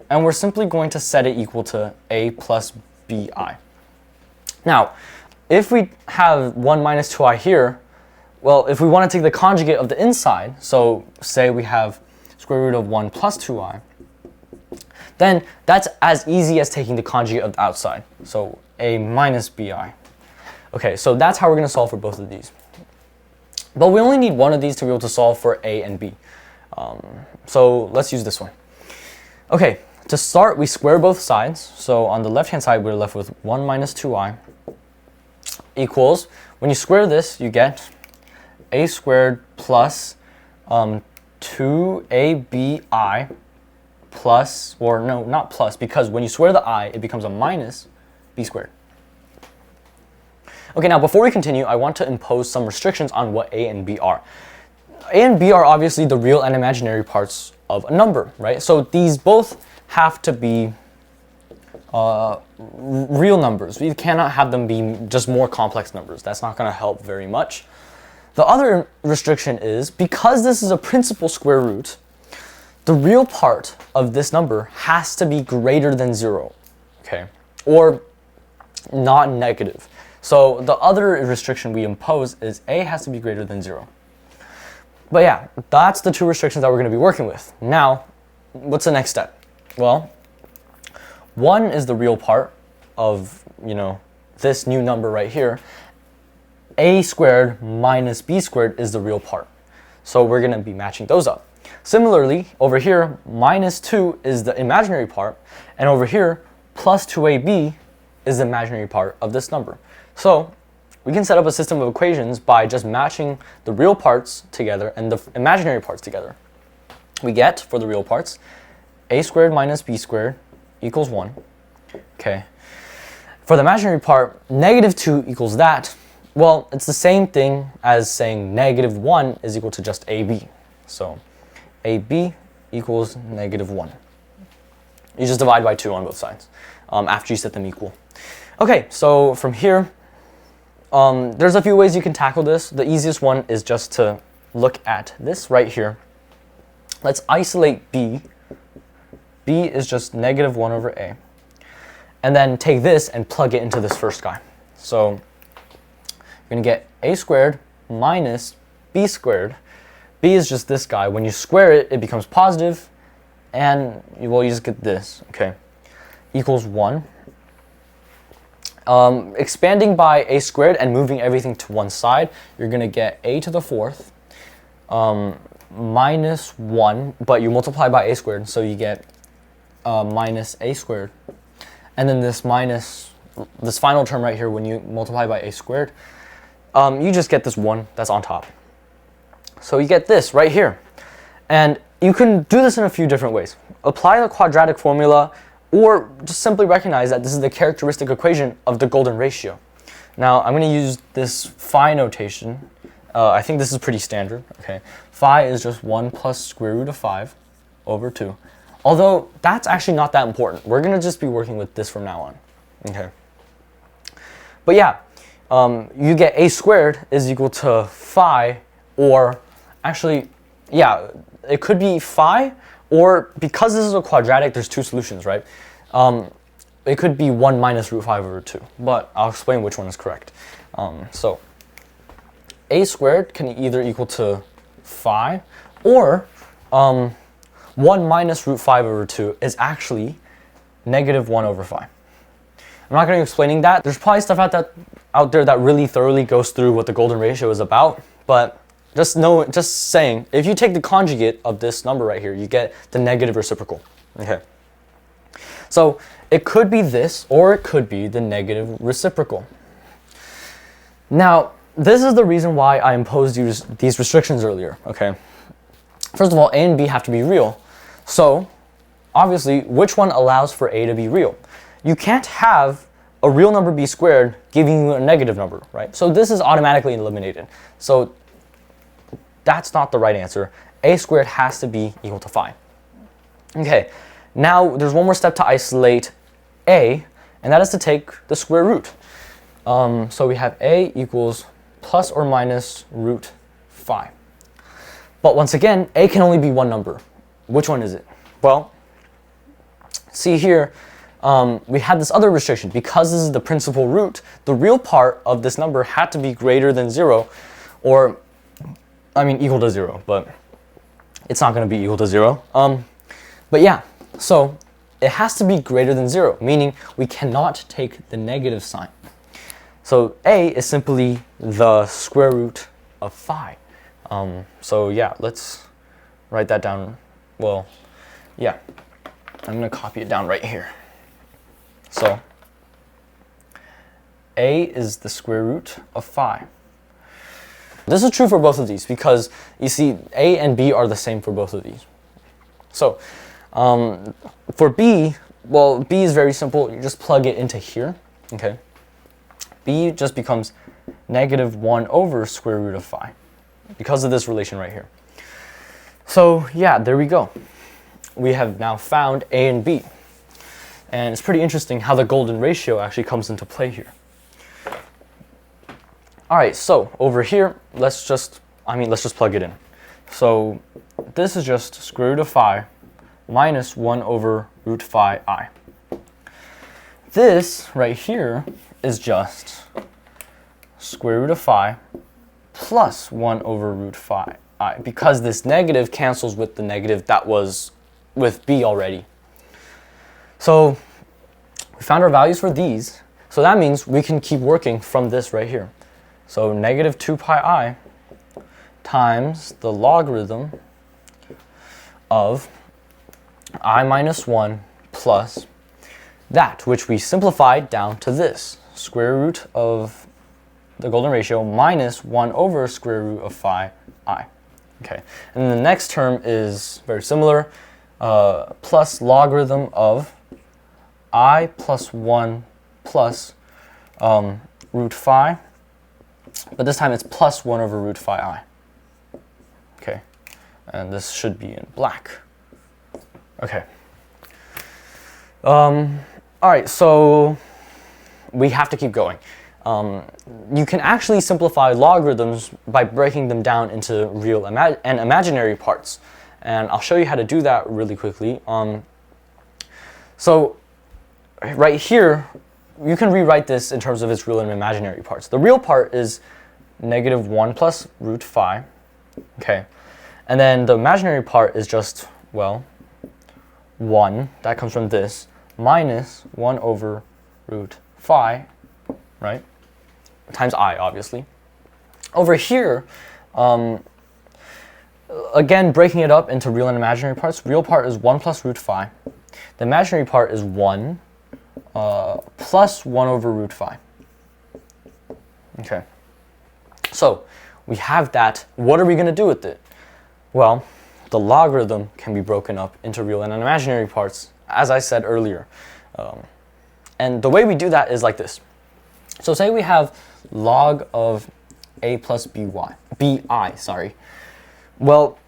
and we're simply going to set it equal to a plus bi. Now, if we have 1 minus 2i here, well, if we want to take the conjugate of the inside, so say we have square root of 1 plus 2i, then that's as easy as taking the conjugate of the outside, so a minus bi. Okay, so that's how we're going to solve for both of these. But we only need one of these to be able to solve for a and b. So let's use this one. Okay, to start, we square both sides. So on the left-hand side, we're left with 1 minus 2i equals, when you square this, you get a squared plus 2abi plus, or no, not plus, because when you square the I, it becomes a minus b squared. Okay, now before we continue, I want to impose some restrictions on what a and b are. A and b are obviously the real and imaginary parts of a number, right? So these both have to be real numbers. We cannot have them be just more complex numbers. That's not going to help very much. The other restriction is, because this is a principal square root, the real part of this number has to be greater than 0, okay? Or not negative. So the other restriction we impose is a has to be greater than 0. But yeah, that's the two restrictions that we're going to be working with. Now, what's the next step? Well, 1 is the real part of, this new number right here. A squared minus b squared is the real part. So we're going to be matching those up. Similarly, over here, minus 2 is the imaginary part, and over here, plus 2ab is the imaginary part of this number. So we can set up a system of equations by just matching the real parts together and the imaginary parts together. We get, for the real parts, a squared minus b squared equals 1. Okay. For the imaginary part, negative 2 equals that. Well, it's the same thing as saying negative 1 is equal to just ab. So ab equals negative 1. You just divide by 2 on both sides after you set them equal. Okay, so from here, there's a few ways you can tackle this. The easiest one is just to look at this right here. Let's isolate b. B is just negative 1 over a. And then take this and plug it into this first guy. So you're going to get a squared minus b squared. B is just this guy. When you square it, it becomes positive, and you just get this, okay, equals 1. Expanding by a squared and moving everything to one side, you're going to get a to the 4th minus 1, but you multiply by a squared, so you get minus a squared. And then this final term right here, when you multiply by a squared, you just get this 1 that's on top. So you get this right here. And you can do this in a few different ways. Apply the quadratic formula, or just simply recognize that this is the characteristic equation of the golden ratio. Now, I'm going to use this phi notation. I think this is pretty standard. Okay, phi is just 1 plus square root of 5 over 2. Although, that's actually not that important. We're going to just be working with this from now on. Okay. But yeah, you get a squared is equal to phi, or actually, yeah, it could be phi, or because this is a quadratic, there's two solutions, right? It could be 1 minus root 5 over 2, but I'll explain which one is correct. So a squared can either equal to phi, or 1 minus root 5 over 2 is actually negative 1 over phi. I'm not going to be explaining that. There's probably stuff out there that really thoroughly goes through what the golden ratio is about, but just saying, if you take the conjugate of this number right here, you get the negative reciprocal. Okay. So it could be this, or it could be the negative reciprocal. Now, this is the reason why I imposed these restrictions earlier. Okay. First of all, a and b have to be real. So, obviously, which one allows for a to be real? You can't have a real number b squared giving you a negative number, right? So this is automatically eliminated. So that's not the right answer. A squared has to be equal to phi. Okay, now there's one more step to isolate a, and that is to take the square root. So we have a equals plus or minus root phi. But once again, a can only be one number. Which one is it? Well, see here, we had this other restriction. Because this is the principal root, the real part of this number had to be greater than 0, or, I mean, equal to 0, but it's not going to be equal to 0. But yeah, so it has to be greater than 0, meaning we cannot take the negative sign. So a is simply the square root of phi. So yeah, let's write that down. Well, yeah, I'm going to copy it down right here. So a is the square root of phi. This is true for both of these because you see a and b are the same for both of these. So for b, well, b is very simple. You just plug it into here, okay? b just becomes negative 1 over square root of phi because of this relation right here. So yeah, there we go. We have now found a and b. And it's pretty interesting how the golden ratio actually comes into play here. All right, so over here, let's just plug it in. So this is just square root of phi minus 1 over root phi I. This right here is just square root of phi plus 1 over root phi I, because this negative cancels with the negative that was with b already. So we found our values for these. So that means we can keep working from this right here. So negative 2 pi I times the logarithm of I minus 1 plus that, which we simplified down to this, square root of the golden ratio minus 1 over square root of phi I. Okay, and the next term is very similar, plus logarithm of I plus 1 plus root phi, but this time it's plus 1 over root phi I. Okay, and this should be in black. Okay. All right, so we have to keep going. You can actually simplify logarithms by breaking them down into real and imaginary parts. And I'll show you how to do that really quickly. So right here, you can rewrite this in terms of its real and imaginary parts. The real part is negative 1 plus root phi. Okay. And then the imaginary part is just, well, 1, that comes from this, minus 1 over root phi, right? Times I, obviously. Over here, again, breaking it up into real and imaginary parts, real part is 1 plus root phi. The imaginary part is 1 plus 1 over root phi. Okay. So we have that. What are we going to do with it? Well, the logarithm can be broken up into real and imaginary parts, as I said earlier. And the way we do that is like this. So say we have log of a plus bi, sorry. Well,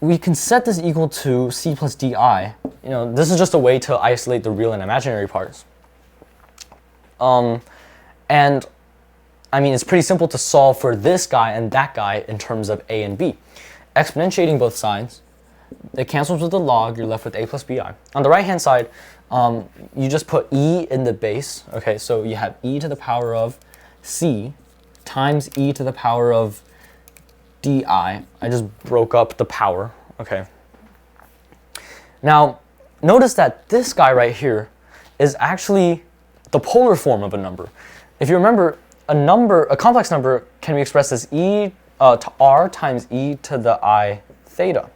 we can set this equal to c plus di. You know, this is just a way to isolate the real and imaginary parts. And I mean, it's pretty simple to solve for this guy and that guy in terms of a and b. Exponentiating both sides, it cancels with the log, you're left with a plus bi. On the right-hand side, you just put e in the base. Okay, so you have e to the power of c times e to the power of di. I just broke up the power. Okay. Now, notice that this guy right here is actually the polar form of a number. If you remember, a complex number can be expressed as e to r times e to the I theta,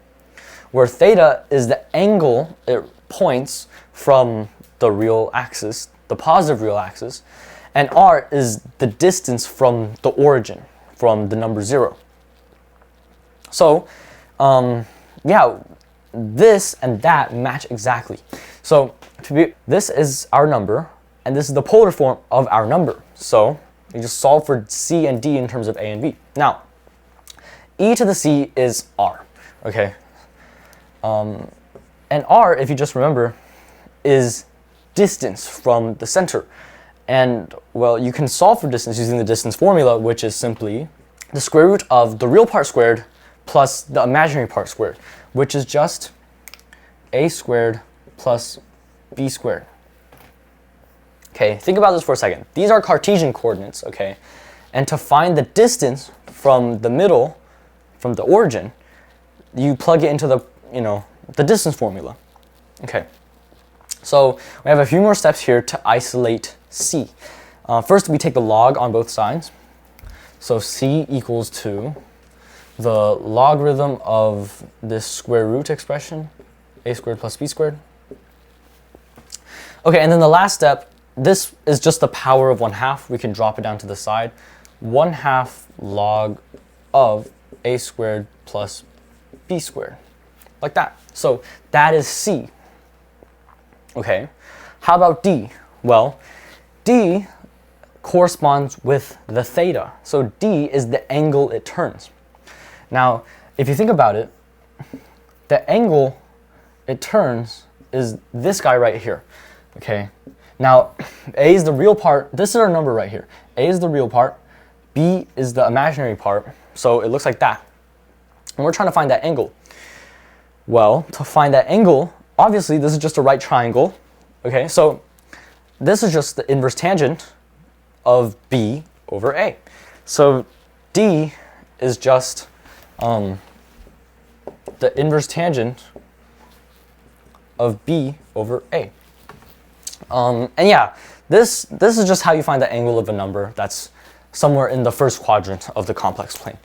where theta is the angle it points from the real axis, the positive real axis, and r is the distance from the origin, from the number 0. So, yeah, this and that match exactly. So, this is our number, and this is the polar form of our number. So, you just solve for c and d in terms of a and b. Now, e to the c is r, okay? And r, if you just remember, is distance from the center. And, well, you can solve for distance using the distance formula, which is simply the square root of the real part squared plus the imaginary part squared, which is just a squared plus b squared. Okay, think about this for a second. These are Cartesian coordinates, okay? And to find the distance from the middle, from the origin, you plug it into the, the distance formula. Okay. So we have a few more steps here to isolate c. First, we take the log on both sides. So c equals to the logarithm of this square root expression, a squared plus b squared. Okay, and then the last step, this is just the power of 1/2. We can drop it down to the side. 1/2 log of a squared plus b squared. Like that. So that is c. Okay. How about d? Well, d corresponds with the theta. So d is the angle it turns. Now, if you think about it, the angle it turns is this guy right here, okay? Now, a is the real part. This is our number right here. A is the real part. B is the imaginary part. So it looks like that. And we're trying to find that angle. Well, to find that angle, obviously this is just a right triangle, okay? So this is just the inverse tangent of B over A. So D is just the inverse tangent of B over A. And yeah, this is just how you find the angle of a number that's somewhere in the first quadrant of the complex plane.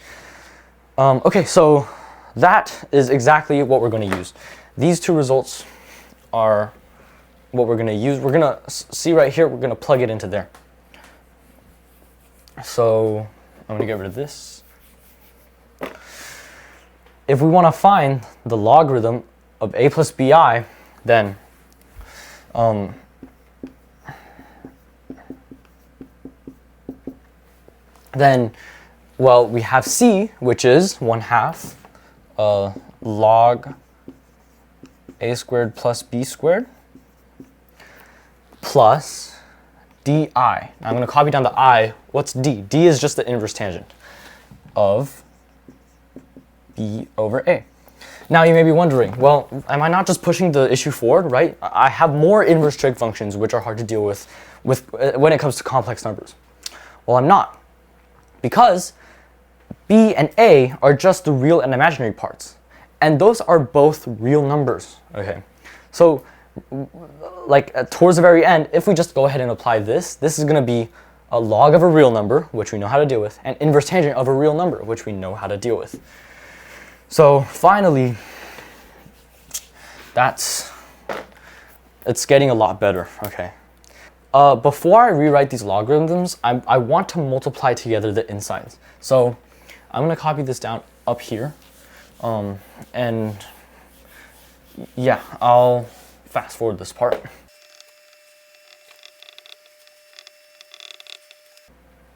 Okay, so that is exactly what we're going to use. These two results are what we're going to use. We're going to see right here, we're going to plug it into there. So I'm going to get rid of this. If we want to find the logarithm of a plus bi, then well, we have c, which is 1/2 log a squared plus b squared plus di. Now I'm going to copy down the I. What's d? D is just the inverse tangent of b over a. Now you may be wondering, well, am I not just pushing the issue forward, right? I have more inverse trig functions which are hard to deal with when it comes to complex numbers. Well, I'm not, because b and a are just the real and imaginary parts, and those are both real numbers. Okay, so like towards the very end, if we just go ahead and apply this is going to be a log of a real number, which we know how to deal with, and inverse tangent of a real number, which we know how to deal with. So finally, it's getting a lot better, okay? Before I rewrite these logarithms, I want to multiply together the insides. So I'm going to copy this down up here, and yeah, I'll fast forward this part.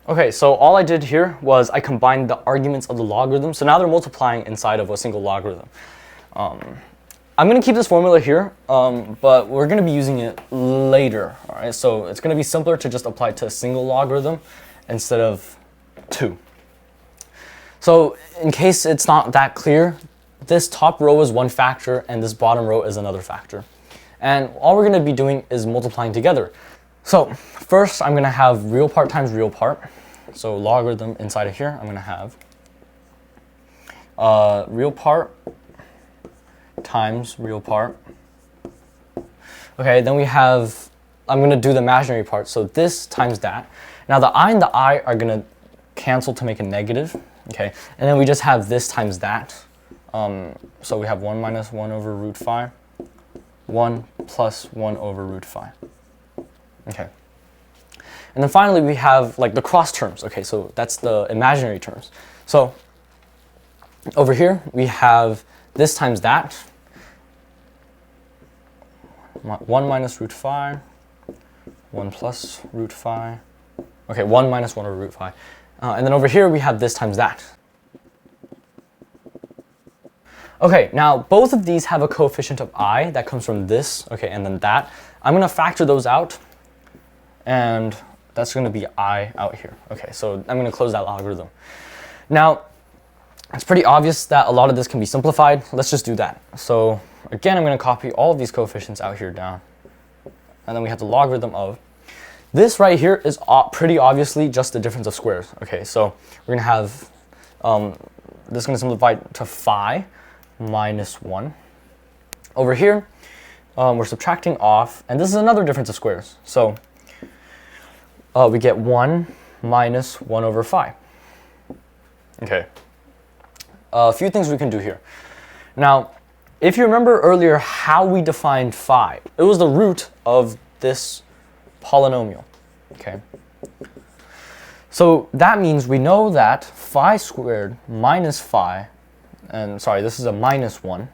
Okay, so all I did here was I combined the arguments of the logarithm, so now they're multiplying inside of a single logarithm. I'm going to keep this formula here, but we're going to be using it later, all right? So it's going to be simpler to just apply to a single logarithm instead of two. So in case it's not that clear, this top row is one factor and this bottom row is another factor. And all we're going to be doing is multiplying together. So first I'm going to have real part times real part. So logarithm inside of here, I'm going to have real part times real part. Okay, then we have, I'm going to do the imaginary part, so this times that. Now the I and the I are going to cancel to make a negative, okay, and then we just have this times that. So we have 1 minus 1 over root phi, 1 plus 1 over root phi. Okay. And then finally we have like the cross terms. Okay, so that's the imaginary terms. So over here we have this times that, 1 minus root phi, 1 plus root phi, okay, 1 minus 1 over root phi. And then over here we have this times that. Okay, now both of these have a coefficient of I that comes from this, okay, and then that. I'm going to factor those out, and that's going to be I out here. Okay, so I'm going to close that logarithm. Now, it's pretty obvious that a lot of this can be simplified. Let's just do that. So again, I'm going to copy all of these coefficients out here down. And then we have the logarithm of. This right here is pretty obviously just the difference of squares. Okay, so we're going to have, this is going to simplify to phi minus 1. Over here, we're subtracting off, and this is another difference of squares. So we get 1 minus 1 over phi. Okay. A few things we can do here. Now, if you remember earlier how we defined phi, it was the root of this polynomial, okay? So that means we know that phi squared minus phi, and sorry, this is a minus 1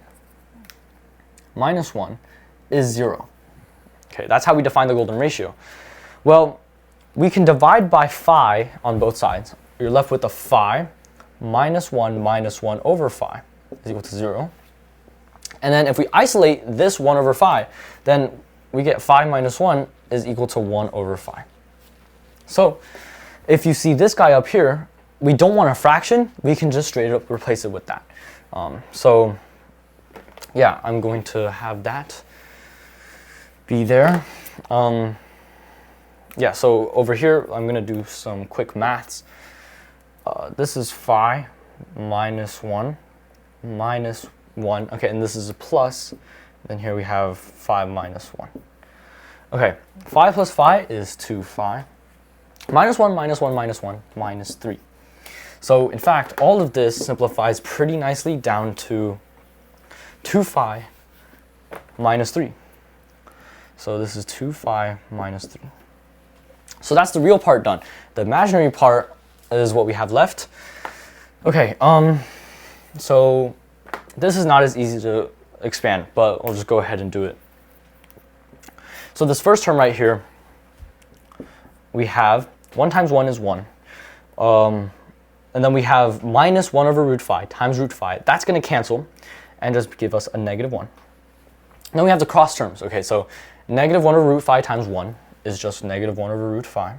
is 0. Okay, that's how we define the golden ratio. Well, we can divide by phi on both sides. You're left with a phi minus 1 over phi is equal to 0. And then if we isolate this 1 over phi, then we get phi minus 1 is equal to 1 over phi. So if you see this guy up here, we don't want a fraction, we can just straight up replace it with that. So yeah, I'm going to have that be there. Yeah, so over here, I'm going to do some quick maths. This is phi minus 1 minus 1. Okay, and this is a plus. Then here we have phi minus 1. Okay, phi plus phi is 2 phi. Minus 1 minus 1 minus 1 minus 3. So in fact, all of this simplifies pretty nicely down to 2 phi minus 3. So this is 2 phi minus 3. So that's the real part done. The imaginary part is what we have left. Okay, so this is not as easy to expand, but we'll just go ahead and do it. So this first term right here, we have 1 times 1 is 1. And then we have minus 1 over root phi times root phi. That's going to cancel and just give us a negative 1. Then we have the cross terms. Okay, so negative 1 over root phi times 1 is just negative 1 over root phi.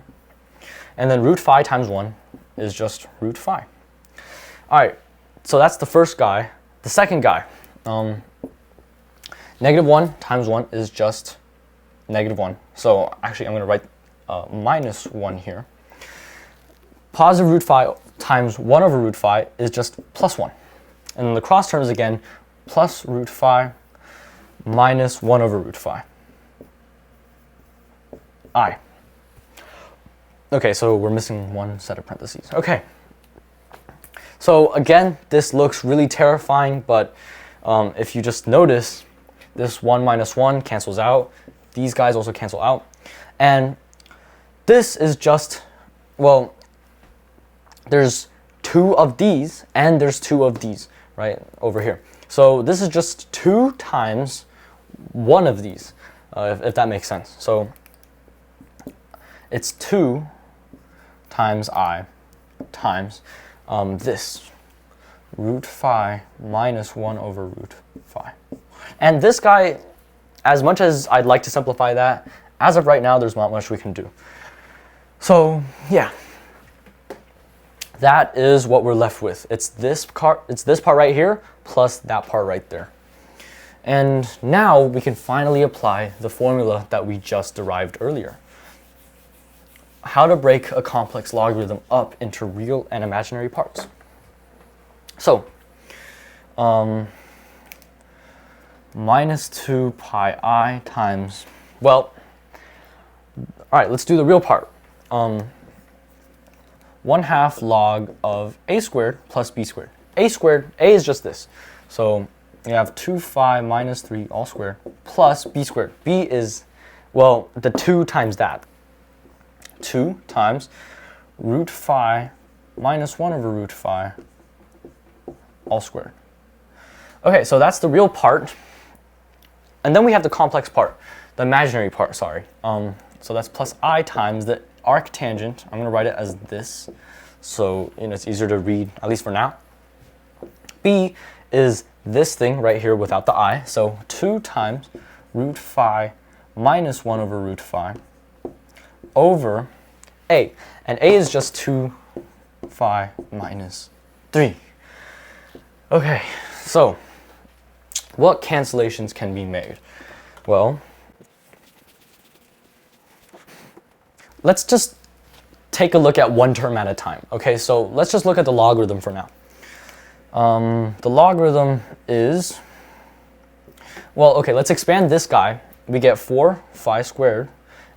And then root phi times 1 is just root phi. All right, so that's the first guy. The second guy, negative 1 times 1 is just negative 1. So actually, I'm going to write minus 1 here. Positive root phi times 1 over root phi is just plus 1. And then the cross terms again, plus root phi minus 1 over root phi. I. Okay, so we're missing one set of parentheses. Okay. So again, this looks really terrifying, but if you just notice, this 1 minus 1 cancels out. These guys also cancel out. And this is just, well, there's 2 of these and there's 2 of these right over here. So this is just 2 times 1 of these, if that makes sense. So it's 2 times I times this root phi minus 1 over root phi. And this guy, as much as I'd like to simplify that, as of right now, there's not much we can do. So yeah, that is what we're left with. It's this part right here plus that part right there. And now we can finally apply the formula that we just derived earlier. How to break a complex logarithm up into real and imaginary parts. So, minus 2 pi I times, well, all right, let's do the real part. 1/2 log of a squared plus b squared. A squared, a is just this. So you have 2 phi minus 3 all squared plus b squared. B is, well, the 2 times that. 2 times root phi minus 1 over root phi all squared. Okay, so that's the real part. And then we have the complex part, the imaginary part, sorry. So that's plus I times the arctangent. I'm going to write it as this, so it's easier to read, at least for now. B is this thing right here without the I, so 2 times root phi minus 1 over root phi over A. And A is just 2 phi minus 3. Okay, so what cancellations can be made? Well, let's just take a look at one term at a time. Okay, so let's just look at the logarithm for now. The logarithm is, well, okay, let's expand this guy. We get 4 phi squared,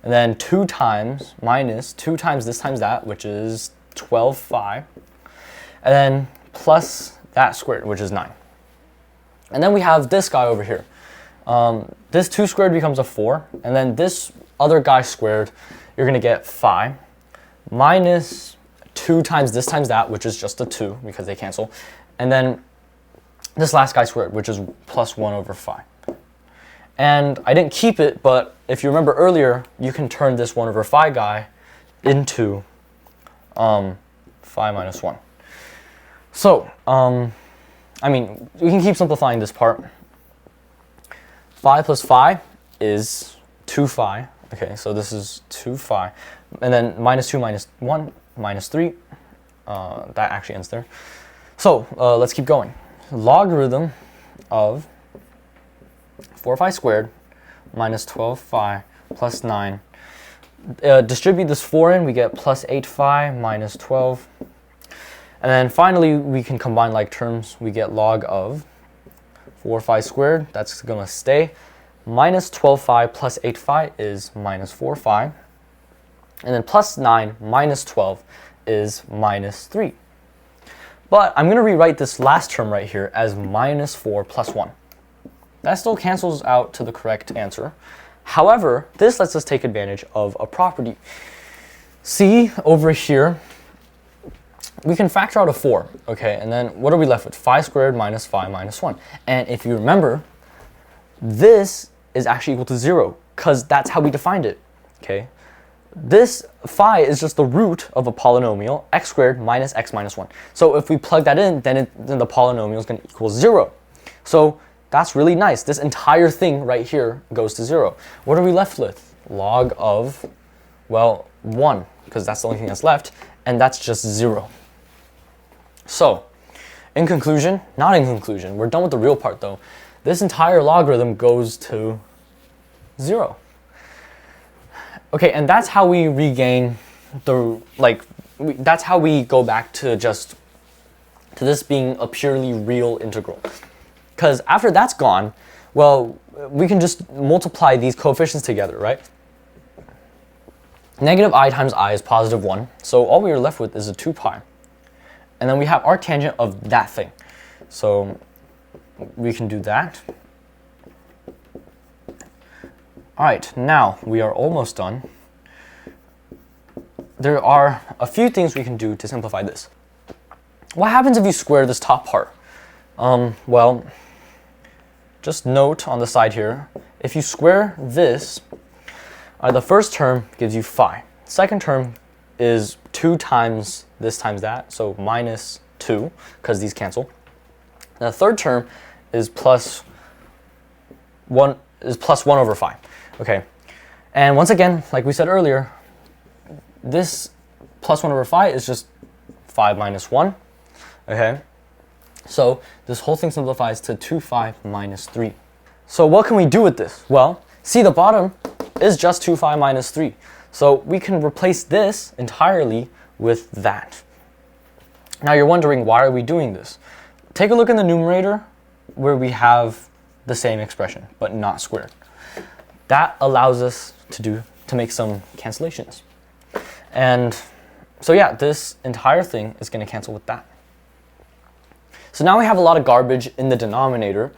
and then 2 times minus 2 times this times that, which is 12 phi, and then plus that squared, which is 9. And then we have this guy over here. This 2 squared becomes a 4, and then this other guy squared, you're going to get phi minus 2 times this times that, which is just a 2 because they cancel, and then this last guy squared, which is plus 1 over phi. And I didn't keep it, but if you remember earlier, you can turn this 1 over phi guy into phi minus 1. So, I mean, we can keep simplifying this part. Phi plus phi is 2 phi. Okay, so this is 2 phi. And then minus 2 minus 1 minus 3. That actually ends there. So, let's keep going. Logarithm of 4 phi squared minus 12 phi plus 9. Distribute this 4 in, we get plus 8 phi minus 12. And then finally, we can combine like terms. We get log of 4 phi squared, that's going to stay. Minus 12 phi plus 8 phi is minus 4 phi. And then plus 9 minus 12 is minus 3. But I'm going to rewrite this last term right here as minus 4 plus 1. That still cancels out to the correct answer. However, this lets us take advantage of a property. See over here, we can factor out a 4, okay? And then what are we left with? Phi squared minus phi minus 1. And if you remember, this is actually equal to 0 because that's how we defined it, okay? This phi is just the root of a polynomial, x squared minus x minus 1. So if we plug that in, then the polynomial is going to equal 0. So that's really nice. This entire thing right here goes to 0. What are we left with? Log of, well, 1, because that's the only thing that's left, and that's just 0. So, in conclusion, not in conclusion, we're done with the real part though. This entire logarithm goes to 0. Okay, and that's how we regain the, that's how we go back to just, to this being a purely real integral. Because after that's gone, well, we can just multiply these coefficients together, right? Negative I times I is positive 1, so all we are left with is a 2 pi. And then we have arctangent of that thing. So we can do that. All right, now we are almost done. There are a few things we can do to simplify this. What happens if you square this top part? Well, just note on the side here, if you square this, the first term gives you phi. Second term is 2 times this times that, so minus 2, because these cancel. And the third term is plus 1 over phi. Okay, and once again, like we said earlier, this plus 1 over phi is just 5 minus 1. Okay, so this whole thing simplifies to 2 phi minus 3. So what can we do with this? Well, see, the bottom is just 2 phi minus 3. So we can replace this entirely with that. Now you're wondering, why are we doing this? Take a look in the numerator where we have the same expression, but not squared. That allows us to make some cancellations. And so yeah, this entire thing is going to cancel with that. So now we have a lot of garbage in the denominator.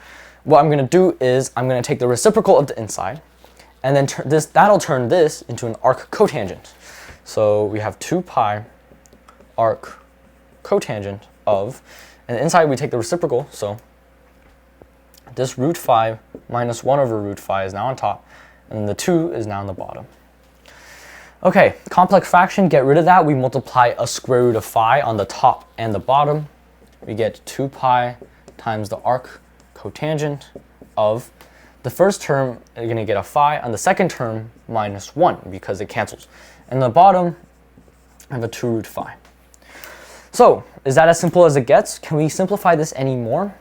What I'm going to do is I'm going to take the reciprocal of the inside, and then that'll turn this into an arc cotangent. So we have 2 pi arc cotangent of, and inside we take the reciprocal, so this root phi minus 1 over root phi is now on top, and then the 2 is now on the bottom. Okay, complex fraction, get rid of that. We multiply a square root of phi on the top and the bottom. We get 2 pi times the arc cotangent of the first term, you're going to get a phi. On the second term, minus 1 because it cancels. And the bottom, I have a 2 root phi. So, is that as simple as it gets? Can we simplify this anymore?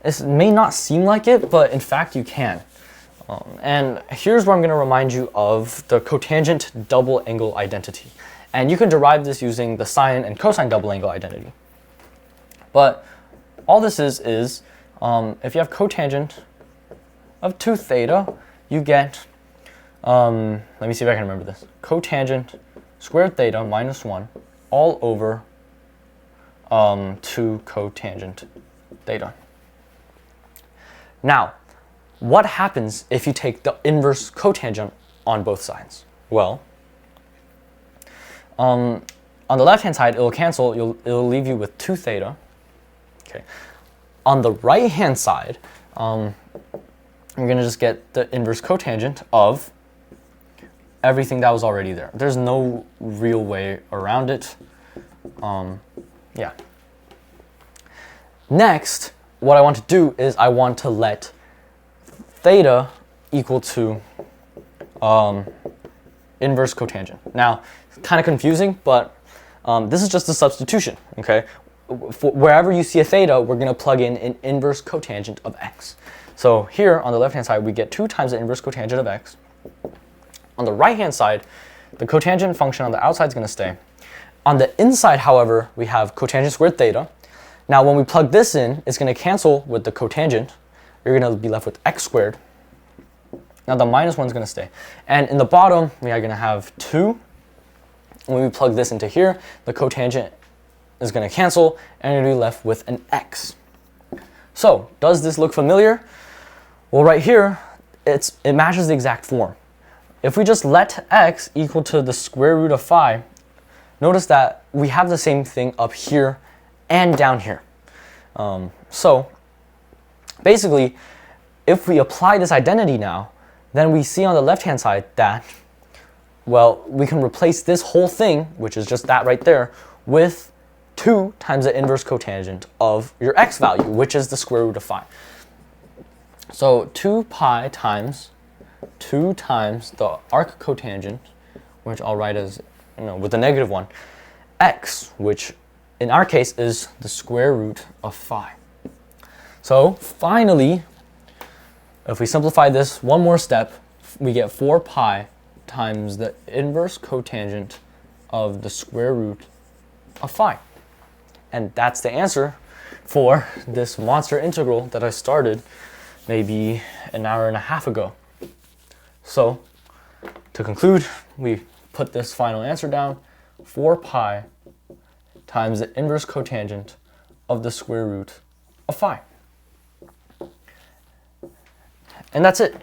It may not seem like it, but in fact you can. And here's where I'm going to remind you of the cotangent double angle identity. And you can derive this using the sine and cosine double angle identity. But all this is if you have cotangent of 2 theta, you get, let me see if I can remember this, cotangent squared theta minus 1 all over 2 cotangent theta. Now, what happens if you take the inverse cotangent on both sides? Well, on the left-hand side, it'll cancel. It'll leave you with 2 theta. Okay. On the right-hand side, you're going to just get the inverse cotangent of everything that was already there. There's no real way around it. Yeah. Next, what I want to do is I want to let theta equal to inverse cotangent. Now, it's kind of confusing, but this is just a substitution, okay? Wherever you see a theta, we're going to plug in an inverse cotangent of x. So here on the left-hand side, we get 2 times the inverse cotangent of x. On the right-hand side, the cotangent function on the outside is going to stay. On the inside, however, we have cotangent squared theta. Now, when we plug this in, it's going to cancel with the cotangent. You're going to be left with x squared. Now, the minus 1 is going to stay. And in the bottom, we are going to have 2. When we plug this into here, the cotangent is going to cancel, and you're going to be left with an x. So, does this look familiar? Well, right here, it matches the exact form. If we just let x equal to the square root of phi, notice that we have the same thing up here and down here. So basically, if we apply this identity now, then we see on the left-hand side that, well, we can replace this whole thing, which is just that right there, with 2 times the inverse cotangent of your x value, which is the square root of phi. So 2 pi times 2 times the arc cotangent, which I'll write as, with the negative 1, x, which in our case is the square root of phi. So finally, if we simplify this one more step, we get 4 pi times the inverse cotangent of the square root of phi. And that's the answer for this monster integral that I started maybe an hour and a half ago. So, to conclude, we put this final answer down, 4 pi times the inverse cotangent of the square root of phi. And that's it.